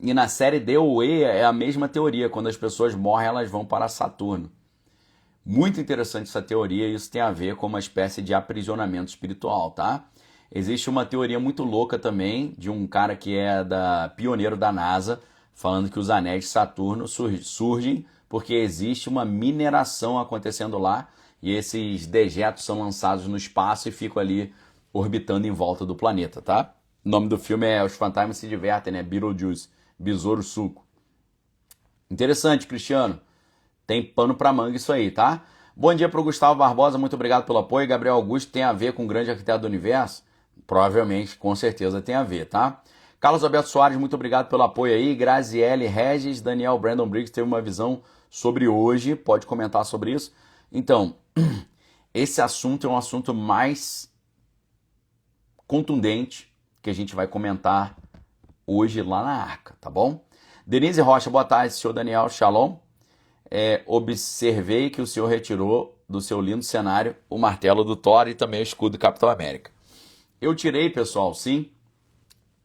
E na série The Away é a mesma teoria. Quando as pessoas morrem, elas vão para Saturno. Muito interessante essa teoria. Isso tem a ver com uma espécie de aprisionamento espiritual, tá? Existe uma teoria muito louca também de um cara que é pioneiro da NASA, falando que os anéis de Saturno surgem porque existe uma mineração acontecendo lá e esses dejetos são lançados no espaço e ficam ali orbitando em volta do planeta, tá? O nome do filme é Os Fantasmas Se Divertem, né? Beetlejuice, Besouro Suco. Interessante, Cristiano. Tem pano pra manga isso aí, tá? Bom dia pro Gustavo Barbosa, muito obrigado pelo apoio. Gabriel Augusto, tem a ver com o grande arquiteto do universo? Provavelmente, com certeza tem a ver, tá? Carlos Alberto Soares, muito obrigado pelo apoio aí. Graziele Regis, Daniel Brandon Briggs teve uma visão sobre hoje, pode comentar sobre isso. Então, esse assunto é um assunto mais contundente que a gente vai comentar hoje lá na Arca, tá bom? Denise Rocha, boa tarde, senhor Daniel, shalom. Observei que o senhor retirou do seu lindo cenário o martelo do Thor e também o escudo do Capitão América. Eu tirei, pessoal, sim.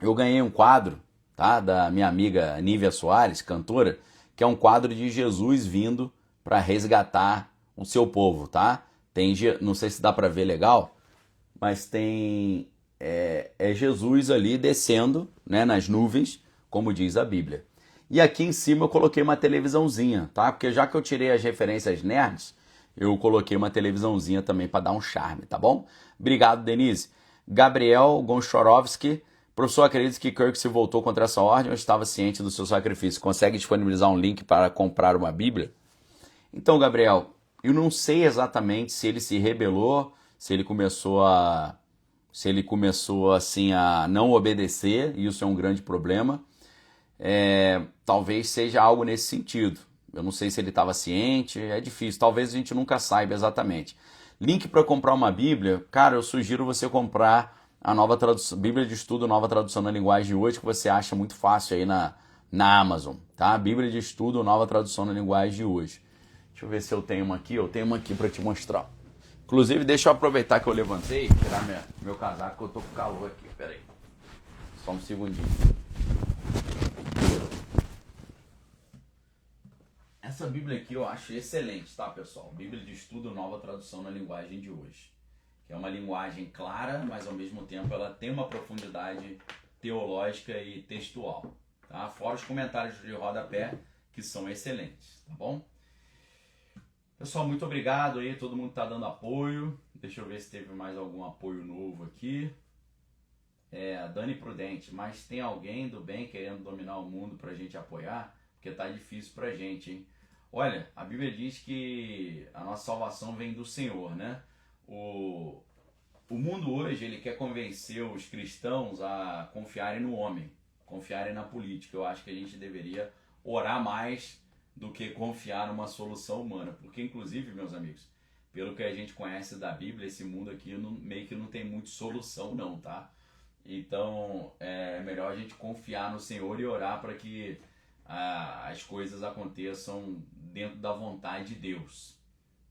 Eu ganhei um quadro, tá, da minha amiga Nívia Soares, cantora, que é um quadro de Jesus vindo para resgatar o seu povo, tá? Não sei se dá para ver legal, mas tem Jesus ali descendo, né, nas nuvens, como diz a Bíblia. E aqui em cima eu coloquei uma televisãozinha, tá? Porque já que eu tirei as referências nerds, eu coloquei uma televisãozinha também para dar um charme, tá bom? Obrigado, Denise. Gabriel Gonchorovski, professor, acredita que Kirk se voltou contra essa ordem ou estava ciente do seu sacrifício? Consegue disponibilizar um link para comprar uma Bíblia? Então, Gabriel, eu não sei exatamente se ele se rebelou, se ele começou assim a não obedecer, e isso é um grande problema. Talvez seja algo nesse sentido. Eu não sei se ele estava ciente, é difícil, talvez a gente nunca saiba exatamente. Link para comprar uma Bíblia, cara, eu sugiro você comprar a nova tradução, Bíblia de Estudo, nova tradução na linguagem de hoje, que você acha muito fácil aí na Amazon, tá? Bíblia de Estudo, nova tradução na linguagem de hoje. Deixa eu ver se eu tenho uma aqui, para te mostrar. Inclusive, deixa eu aproveitar que eu levantei, tirar meu casaco, que eu tô com calor aqui, peraí. Só um segundinho. Essa Bíblia aqui eu acho excelente, tá, pessoal? Bíblia de Estudo, nova tradução na linguagem de hoje. Que é uma linguagem clara, mas ao mesmo tempo ela tem uma profundidade teológica e textual, tá? Fora os comentários de rodapé, que são excelentes, tá bom? Pessoal, muito obrigado aí, todo mundo tá dando apoio. Deixa eu ver se teve mais algum apoio novo aqui. Dani Prudente, mas tem alguém do bem querendo dominar o mundo pra gente apoiar? Porque tá difícil pra gente, hein? Olha, a Bíblia diz que a nossa salvação vem do Senhor, né? O mundo hoje, ele quer convencer os cristãos a confiarem no homem, confiarem na política. Eu acho que a gente deveria orar mais do que confiar numa solução humana. Porque, inclusive, meus amigos, pelo que a gente conhece da Bíblia, esse mundo aqui meio que não tem muito solução não, tá? Então, é melhor a gente confiar no Senhor e orar para que as coisas aconteçam dentro da vontade de Deus.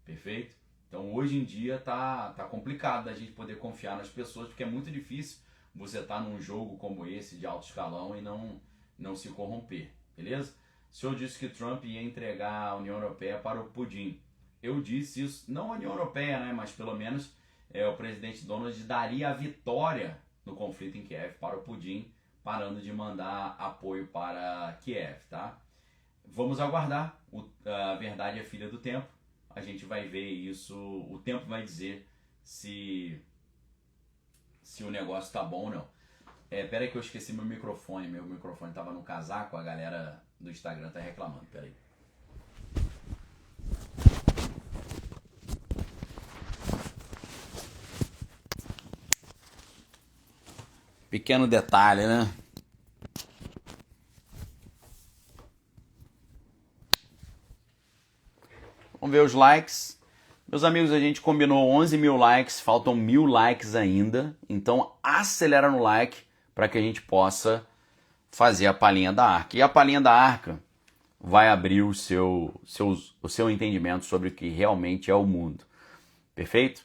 Perfeito? Então, hoje em dia tá complicado da gente poder confiar nas pessoas, porque é muito difícil você estar num jogo como esse, de alto escalão, e não se corromper. Beleza? O senhor disse que Trump ia entregar a União Europeia para o Putin. Eu disse isso, não a União Europeia, né, mas pelo menos o presidente Donald daria a vitória no conflito em Kiev para o Putin, parando de mandar apoio para Kiev, tá? Vamos aguardar, a verdade é filha do tempo, a gente vai ver isso, o tempo vai dizer se se o negócio tá bom ou não. Pera aí que eu esqueci meu microfone. Meu microfone tava no casaco, a galera do Instagram tá reclamando. Pera aí. Pequeno detalhe, né? Vamos ver os likes. Meus amigos, a gente combinou 11 mil likes, faltam 1000 likes ainda. Então acelera no like para que a gente possa fazer a palhinha da arca. E a palhinha da arca vai abrir o seu entendimento sobre o que realmente é o mundo. Perfeito?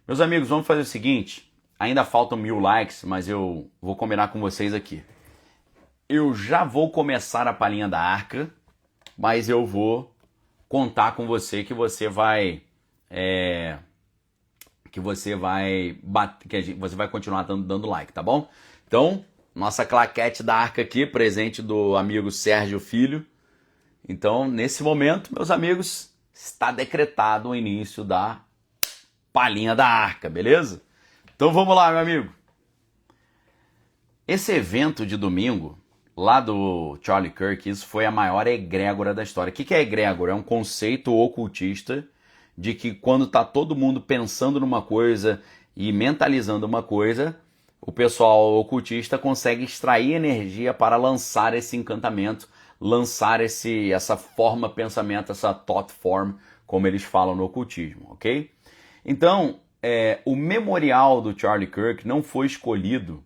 Meus amigos, vamos fazer o seguinte. Ainda faltam 1000 likes, mas eu vou combinar com vocês aqui. Eu já vou começar a palhinha da arca, mas eu vou contar com você que você vai você vai continuar dando like, tá bom? Então, nossa claquete da arca aqui, presente do amigo Sérgio Filho. Então, nesse momento, meus amigos, está decretado o início da palhinha da arca, beleza? Então vamos lá, meu amigo. Esse evento de domingo, lá do Charlie Kirk, isso foi a maior egrégora da história. O que é egrégora? É um conceito ocultista de que quando está todo mundo pensando numa coisa e mentalizando uma coisa, o pessoal ocultista consegue extrair energia para lançar esse encantamento, lançar essa forma pensamento, essa thought form, como eles falam no ocultismo, ok? Então, o memorial do Charlie Kirk não foi escolhido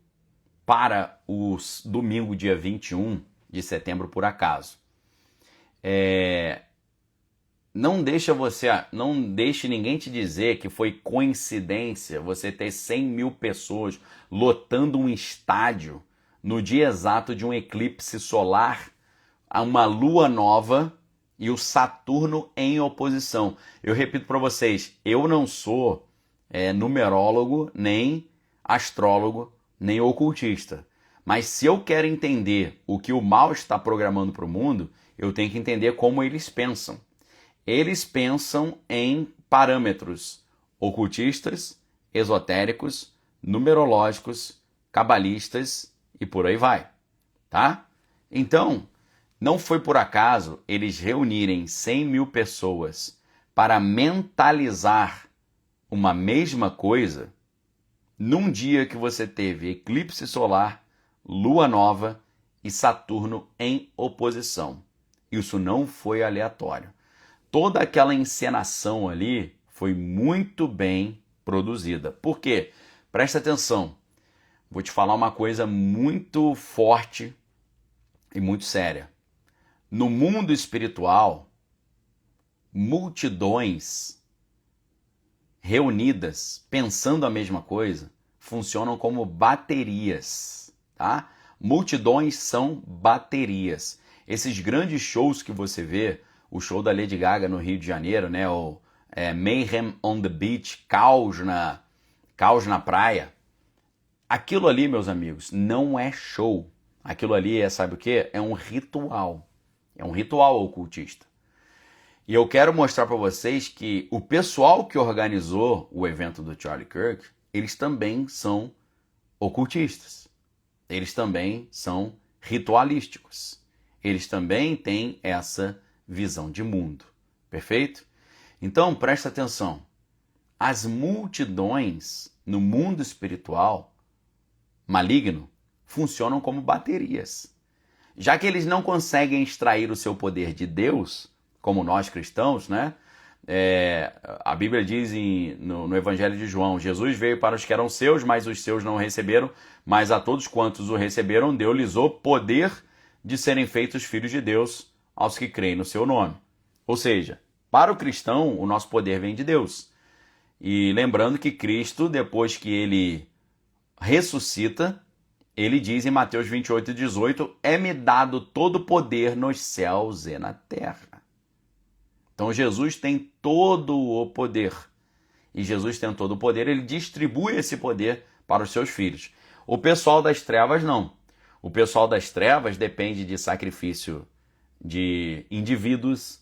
para o domingo, dia 21 de setembro, por acaso. Não deixe ninguém te dizer que foi coincidência você ter 100 mil pessoas lotando um estádio no dia exato de um eclipse solar, uma lua nova e o Saturno em oposição. Eu repito para vocês, eu não sou numerólogo, nem astrólogo, nem ocultista. Mas se eu quero entender o que o mal está programando para o mundo, eu tenho que entender como eles pensam. Eles pensam em parâmetros ocultistas, esotéricos, numerológicos, cabalistas e por aí vai, tá? Então, não foi por acaso eles reunirem 100 mil pessoas para mentalizar uma mesma coisa num dia que você teve eclipse solar, lua nova e Saturno em oposição. Isso não foi aleatório. Toda aquela encenação ali foi muito bem produzida. Por quê? Presta atenção. Vou te falar uma coisa muito forte e muito séria. No mundo espiritual, multidões reunidas, pensando a mesma coisa, funcionam como baterias, tá? Multidões são baterias. Esses grandes shows que você vê, o show da Lady Gaga no Rio de Janeiro, né? O Mayhem on the Beach, caos na praia. Aquilo ali, meus amigos, não é show. Aquilo ali sabe o quê? É um ritual. É um ritual ocultista. E eu quero mostrar para vocês que o pessoal que organizou o evento do Charlie Kirk, eles também são ocultistas. Eles também são ritualísticos. Eles também têm essa visão de mundo. Perfeito? Então, presta atenção. As multidões no mundo espiritual maligno funcionam como baterias. Já que eles não conseguem extrair o seu poder de Deus, como nós cristãos, né? A Bíblia diz no Evangelho de João, Jesus veio para os que eram seus, mas os seus não receberam, mas a todos quantos o receberam, deu-lhes o poder de serem feitos filhos de Deus aos que creem no seu nome. Ou seja, para o cristão, o nosso poder vem de Deus. E lembrando que Cristo, depois que ele ressuscita, ele diz em Mateus 28:18, é-me dado todo o poder nos céus e na terra. Então Jesus tem todo o poder. E Jesus tem todo o poder, ele distribui esse poder para os seus filhos. O pessoal das trevas não. O pessoal das trevas depende de sacrifício de indivíduos,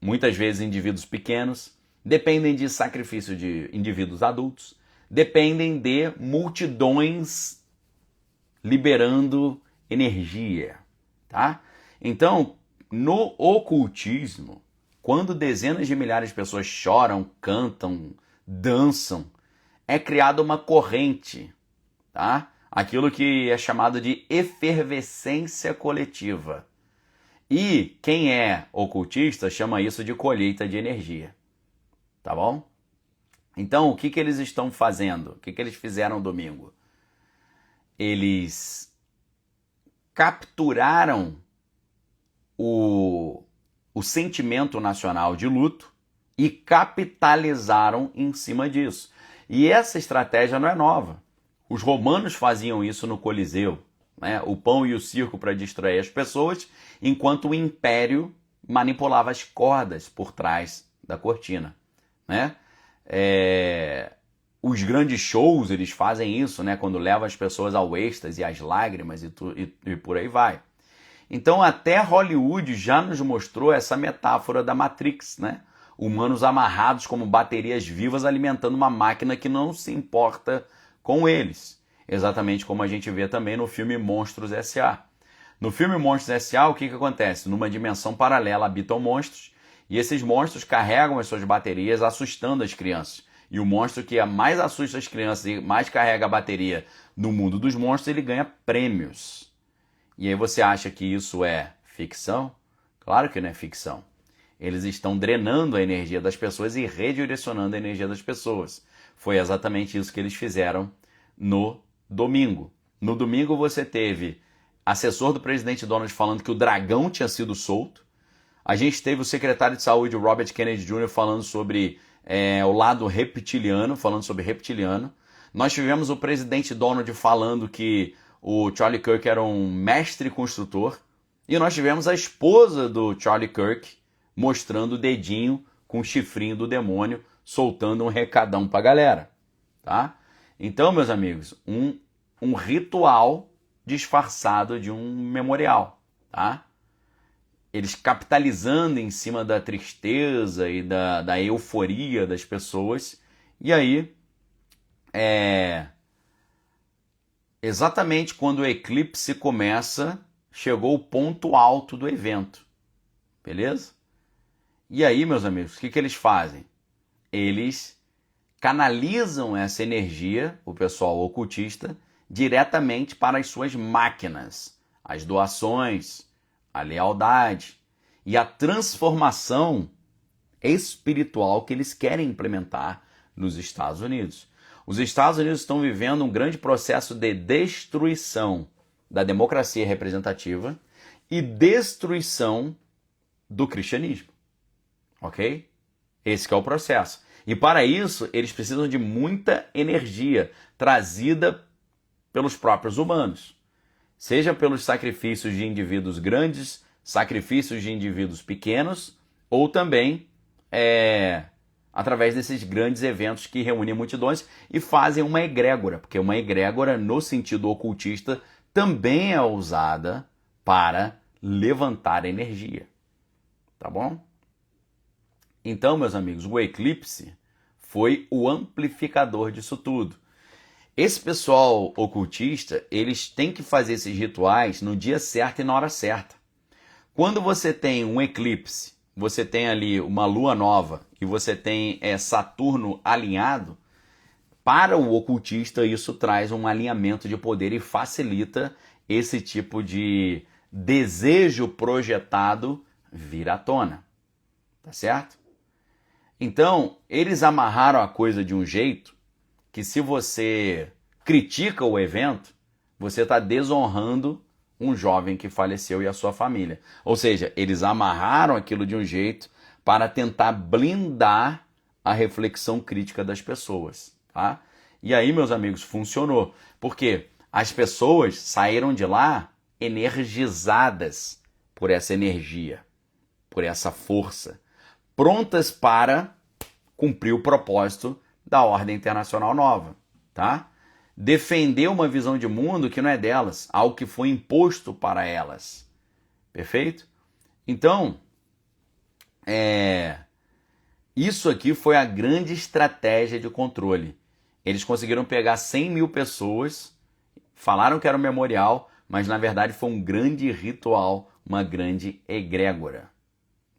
muitas vezes indivíduos pequenos, dependem de sacrifício de indivíduos adultos, dependem de multidões liberando energia, tá? Então, no ocultismo, quando dezenas de milhares de pessoas choram, cantam, dançam, é criada uma corrente, tá? Aquilo que é chamado de efervescência coletiva. E quem é ocultista chama isso de colheita de energia, tá bom? Então, o que eles estão fazendo? O que eles fizeram domingo? Eles capturaram o sentimento nacional de luto e capitalizaram em cima disso. E essa estratégia não é nova. Os romanos faziam isso no Coliseu, né? O pão e o circo para distrair as pessoas, enquanto o império manipulava as cordas por trás da cortina, né? Os grandes shows, eles fazem isso, né? Quando levam as pessoas ao êxtase, às lágrimas e por aí vai. Então até Hollywood já nos mostrou essa metáfora da Matrix, né? Humanos amarrados como baterias vivas alimentando uma máquina que não se importa com eles. Exatamente como a gente vê também no filme Monstros S.A. No filme Monstros S.A., o que acontece? Numa dimensão paralela habitam monstros e esses monstros carregam as suas baterias assustando as crianças. E o monstro que mais assusta as crianças e mais carrega a bateria no mundo dos monstros, ele ganha prêmios. E aí você acha que isso é ficção? Claro que não é ficção. Eles estão drenando a energia das pessoas e redirecionando a energia das pessoas. Foi exatamente isso que eles fizeram no domingo. No domingo você teve assessor do presidente Donald falando que o dragão tinha sido solto. A gente teve o secretário de saúde, o Robert Kennedy Jr., falando sobre o lado reptiliano, falando sobre reptiliano. Nós tivemos o presidente Donald falando que o Charlie Kirk era um mestre construtor. E nós tivemos a esposa do Charlie Kirk mostrando o dedinho com o chifrinho do demônio, soltando um recadão pra galera, tá? Então, meus amigos, um ritual disfarçado de um memorial, tá? Eles capitalizando em cima da tristeza e da euforia das pessoas. E aí, exatamente quando o eclipse começa, chegou o ponto alto do evento, beleza? E aí, meus amigos, o que eles fazem? Eles canalizam essa energia, o pessoal ocultista, diretamente para as suas máquinas, as doações, a lealdade e a transformação espiritual que eles querem implementar nos Estados Unidos. Os Estados Unidos estão vivendo um grande processo de destruição da democracia representativa e destruição do cristianismo. Ok? Esse que é o processo. E para isso, eles precisam de muita energia trazida pelos próprios humanos. Seja pelos sacrifícios de indivíduos grandes, sacrifícios de indivíduos pequenos, ou também através desses grandes eventos que reúnem multidões e fazem uma egrégora, porque uma egrégora, no sentido ocultista, também é usada para levantar energia. Tá bom? Então, meus amigos, o eclipse foi o amplificador disso tudo. Esse pessoal ocultista, eles têm que fazer esses rituais no dia certo e na hora certa. Quando você tem um eclipse, você tem ali uma lua nova e você tem Saturno alinhado, para o ocultista isso traz um alinhamento de poder e facilita esse tipo de desejo projetado vir à tona. Tá certo? Então, eles amarraram a coisa de um jeito que se você critica o evento, você está desonrando um jovem que faleceu e a sua família. Ou seja, eles amarraram aquilo de um jeito para tentar blindar a reflexão crítica das pessoas. Tá? E aí, meus amigos, funcionou. Porque as pessoas saíram de lá energizadas por essa energia, por essa força, prontas para cumprir o propósito da ordem internacional nova, tá? Defender uma visão de mundo que não é delas, algo que foi imposto para elas. Perfeito? Então, isso aqui foi a grande estratégia de controle. Eles conseguiram pegar 100 mil pessoas, falaram que era um memorial, mas na verdade foi um grande ritual, uma grande egrégora,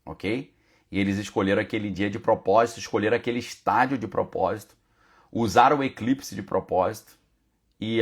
ok? E eles escolheram aquele dia de propósito, escolheram aquele estádio de propósito, usaram o eclipse de propósito e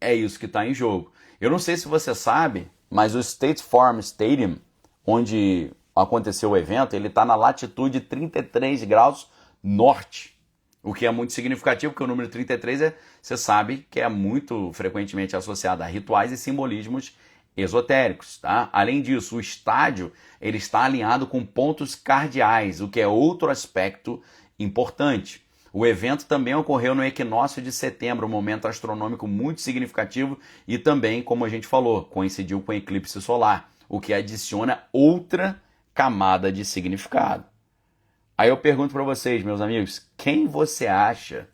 é isso que está em jogo. Eu não sei se você sabe, mas o State Farm Stadium, onde aconteceu o evento, ele está na latitude 33 graus norte, o que é muito significativo, porque o número 33 você sabe que é muito frequentemente associado a rituais e simbolismos esotéricos, tá? Além disso, o estádio ele está alinhado com pontos cardeais, o que é outro aspecto importante. O evento também ocorreu no equinócio de setembro, um momento astronômico muito significativo e também, como a gente falou, coincidiu com o eclipse solar, o que adiciona outra camada de significado. Aí eu pergunto para vocês, meus amigos, quem você acha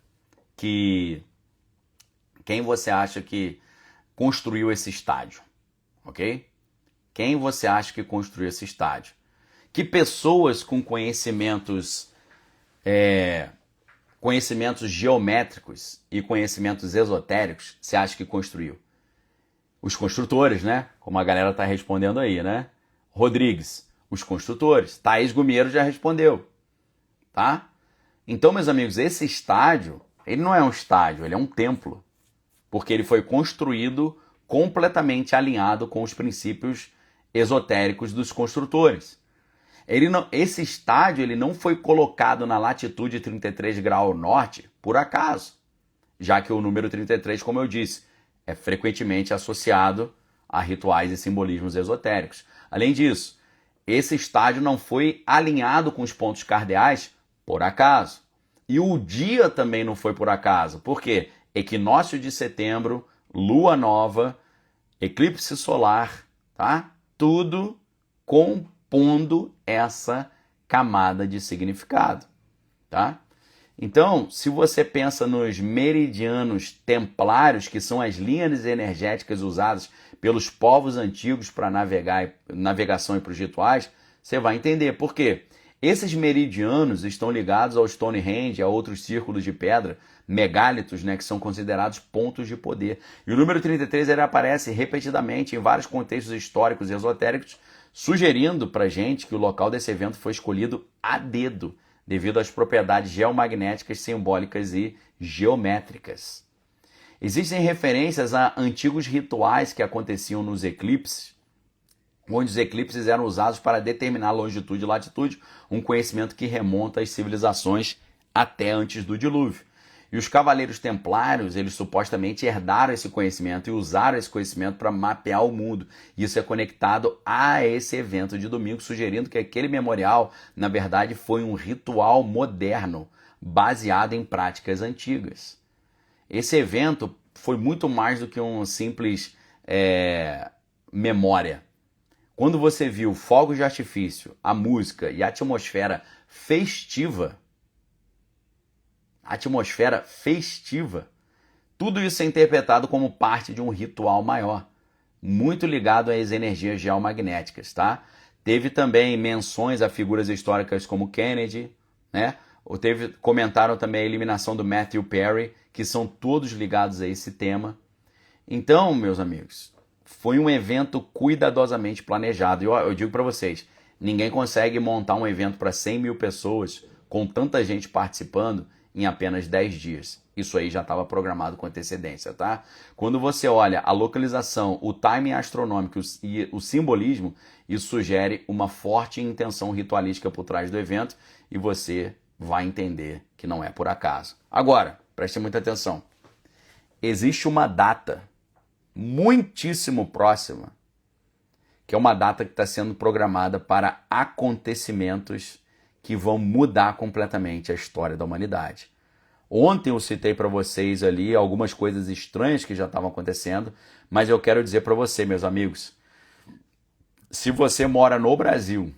que construiu esse estádio? Ok? Quem você acha que construiu esse estádio? Que pessoas com conhecimentos geométricos e conhecimentos esotéricos você acha que construiu? Os construtores, né? Como a galera tá respondendo aí, né? Rodrigues, os construtores. Thaís Gumiero já respondeu, tá? Então, meus amigos, esse estádio, ele não é um estádio, ele é um templo, porque ele foi construído completamente alinhado com os princípios esotéricos dos construtores. Esse estádio ele não foi colocado na latitude 33 graus norte por acaso, já que o número 33, como eu disse, é frequentemente associado a rituais e simbolismos esotéricos. Além disso, esse estádio não foi alinhado com os pontos cardeais por acaso. E o dia também não foi por acaso. Por quê? Equinócio de setembro, lua nova, eclipse solar, tá? Tudo compondo essa camada de significado, tá? Então, se você pensa nos meridianos templários, que são as linhas energéticas usadas pelos povos antigos para navegação e para os rituais, você vai entender por quê. Esses meridianos estão ligados ao Stonehenge, a outros círculos de pedra, megálitos, né, que são considerados pontos de poder. E o número 33 ele aparece repetidamente em vários contextos históricos e esotéricos, sugerindo para gente que o local desse evento foi escolhido a dedo, devido às propriedades geomagnéticas, simbólicas e geométricas. Existem referências a antigos rituais que aconteciam nos eclipses, onde os eclipses eram usados para determinar longitude e latitude, um conhecimento que remonta às civilizações até antes do dilúvio. E os cavaleiros templários, eles supostamente herdaram esse conhecimento e usaram esse conhecimento para mapear o mundo. Isso é conectado a esse evento de domingo, sugerindo que aquele memorial, na verdade, foi um ritual moderno, baseado em práticas antigas. Esse evento foi muito mais do que um simples memória. Quando você viu fogos de artifício, a música e a atmosfera festiva, tudo isso é interpretado como parte de um ritual maior, muito ligado às energias geomagnéticas, tá? Teve também menções a figuras históricas como Kennedy, né? Comentaram também a eliminação do Matthew Perry, que são todos ligados a esse tema. Então, meus amigos, foi um evento cuidadosamente planejado. E eu digo para vocês, ninguém consegue montar um evento para 100 mil pessoas com tanta gente participando em apenas 10 dias. Isso aí já estava programado com antecedência, tá? Quando você olha a localização, o timing astronômico e o simbolismo, isso sugere uma forte intenção ritualística por trás do evento e você vai entender que não é por acaso. Agora, preste muita atenção. Existe uma data muitíssimo próxima, que é uma data que está sendo programada para acontecimentos que vão mudar completamente a história da humanidade. Ontem eu citei para vocês ali algumas coisas estranhas que já estavam acontecendo, mas eu quero dizer para você, meus amigos, se você mora no Brasil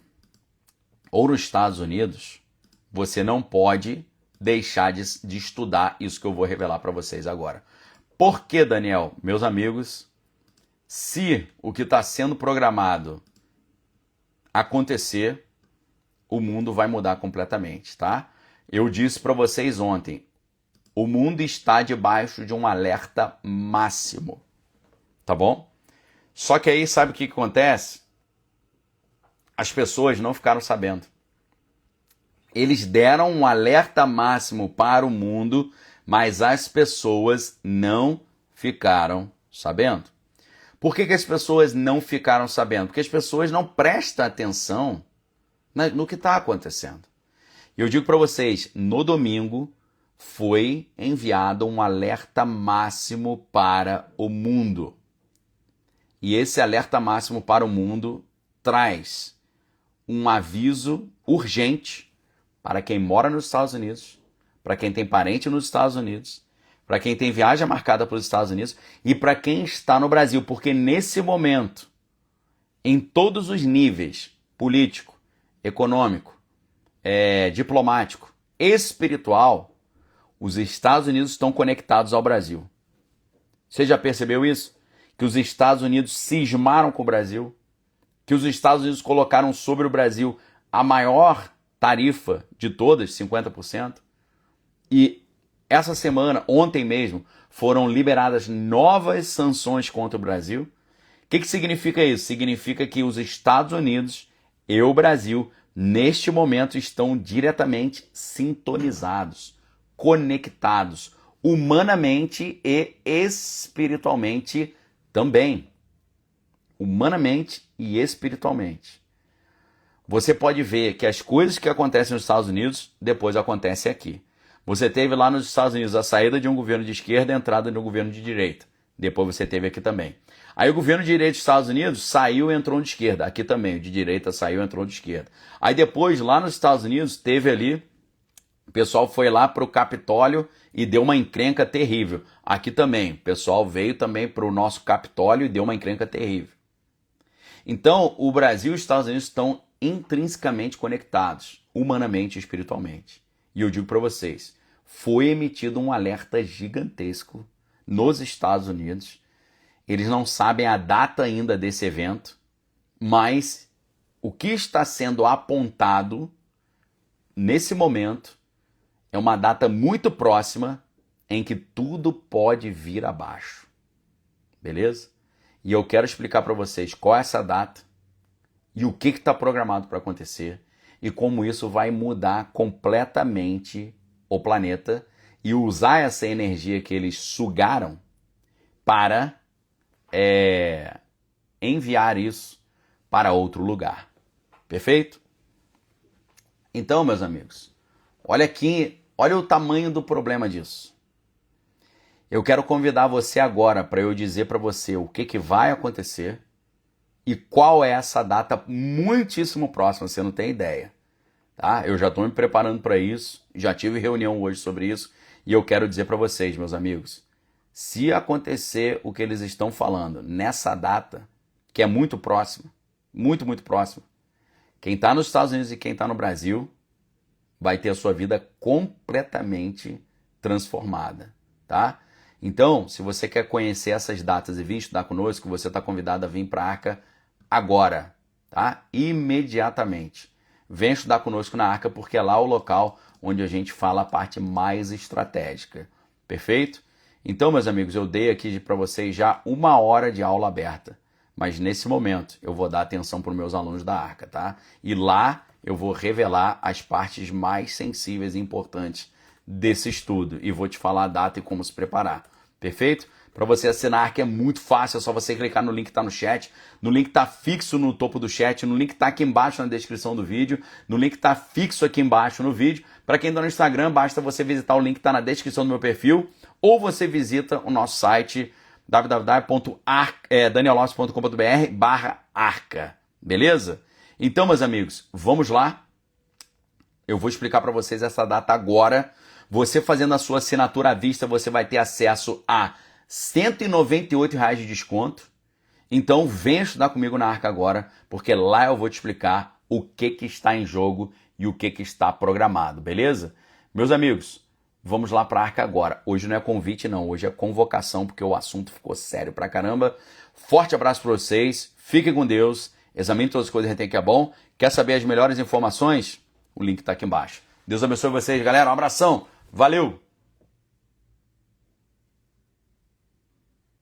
ou nos Estados Unidos, você não pode deixar de estudar isso que eu vou revelar para vocês agora. Por que, Daniel? Meus amigos, se o que está sendo programado acontecer, o mundo vai mudar completamente, tá? Eu disse para vocês ontem, o mundo está debaixo de um alerta máximo, tá bom? Só que aí sabe o que acontece? As pessoas não ficaram sabendo. Eles deram um alerta máximo para o mundo, mas as pessoas não ficaram sabendo. Por que as pessoas não ficaram sabendo? Porque as pessoas não prestam atenção no que está acontecendo. E eu digo para vocês, no domingo foi enviado um alerta máximo para o mundo. E esse alerta máximo para o mundo traz um aviso urgente para quem mora nos Estados Unidos, para quem tem parente nos Estados Unidos, para quem tem viagem marcada para os Estados Unidos e para quem está no Brasil, porque nesse momento, em todos os níveis, político, econômico, diplomático, espiritual, os Estados Unidos estão conectados ao Brasil. Você já percebeu isso? Que os Estados Unidos cismaram com o Brasil, que os Estados Unidos colocaram sobre o Brasil a maior tarifa de todas, 50%, e essa semana, ontem mesmo, foram liberadas novas sanções contra o Brasil. O que significa isso? Significa que os Estados Unidos e o Brasil, neste momento, estão diretamente sintonizados, conectados, humanamente e espiritualmente também. Humanamente e espiritualmente. Você pode ver que as coisas que acontecem nos Estados Unidos, depois acontecem aqui. Você teve lá nos Estados Unidos a saída de um governo de esquerda e a entrada de um governo de direita. Depois você teve aqui também. Aí o governo de direita dos Estados Unidos saiu e entrou um de esquerda. Aqui também, o de direita saiu e entrou um de esquerda. Aí depois, lá nos Estados Unidos, teve ali, o pessoal foi lá para o Capitólio e deu uma encrenca terrível. Aqui também, o pessoal veio também para o nosso Capitólio e deu uma encrenca terrível. Então, o Brasil e os Estados Unidos estão intrinsecamente conectados, humanamente e espiritualmente. E eu digo para vocês, foi emitido um alerta gigantesco nos Estados Unidos. Eles não sabem a data ainda desse evento, mas o que está sendo apontado nesse momento é uma data muito próxima em que tudo pode vir abaixo. Beleza? E eu quero explicar para vocês qual é essa data e o que está programado para acontecer e como isso vai mudar completamente o planeta e usar essa energia que eles sugaram para enviar isso para outro lugar. Perfeito? Então, meus amigos, olha aqui, olha o tamanho do problema disso. Eu quero convidar você agora para eu dizer para você o que vai acontecer e qual é essa data muitíssimo próxima, você não tem ideia. Tá? Eu já estou me preparando para isso, já tive reunião hoje sobre isso e eu quero dizer para vocês, meus amigos, se acontecer o que eles estão falando nessa data, que é muito próxima, muito, muito próxima, quem está nos Estados Unidos e quem está no Brasil vai ter a sua vida completamente transformada, tá? Então, se você quer conhecer essas datas e vir estudar conosco, você está convidado a vir para a Arca agora, tá? Imediatamente. Vem estudar conosco na Arca, porque é lá o local onde a gente fala a parte mais estratégica. Perfeito? Então, meus amigos, eu dei aqui para vocês já 1 hora de aula aberta. Mas nesse momento eu vou dar atenção para os meus alunos da Arca, tá? E lá eu vou revelar as partes mais sensíveis e importantes desse estudo. E vou te falar a data e como se preparar. Perfeito? Para você assinar a Arca é muito fácil, é só você clicar no link que está no chat. No link está fixo no topo do chat, no link está aqui embaixo na descrição do vídeo, no link está fixo aqui embaixo no vídeo. Para quem está no Instagram, basta você visitar o link que está na descrição do meu perfil ou você visita o nosso site www.daniellopes.com.br/arca, beleza? Então, meus amigos, vamos lá. Eu vou explicar para vocês essa data agora. Você fazendo a sua assinatura à vista, você vai ter acesso a R$ 198 de desconto. Então, venha estudar comigo na Arca agora, porque lá eu vou te explicar o que está em jogo e o que está programado, beleza? Meus amigos, vamos lá para a Arca agora. Hoje não é convite não, hoje é convocação, porque o assunto ficou sério pra caramba. Forte abraço para vocês, fiquem com Deus, examine todas as coisas que tem que é bom. Quer saber as melhores informações? O link está aqui embaixo. Deus abençoe vocês, galera. Um abração. Valeu!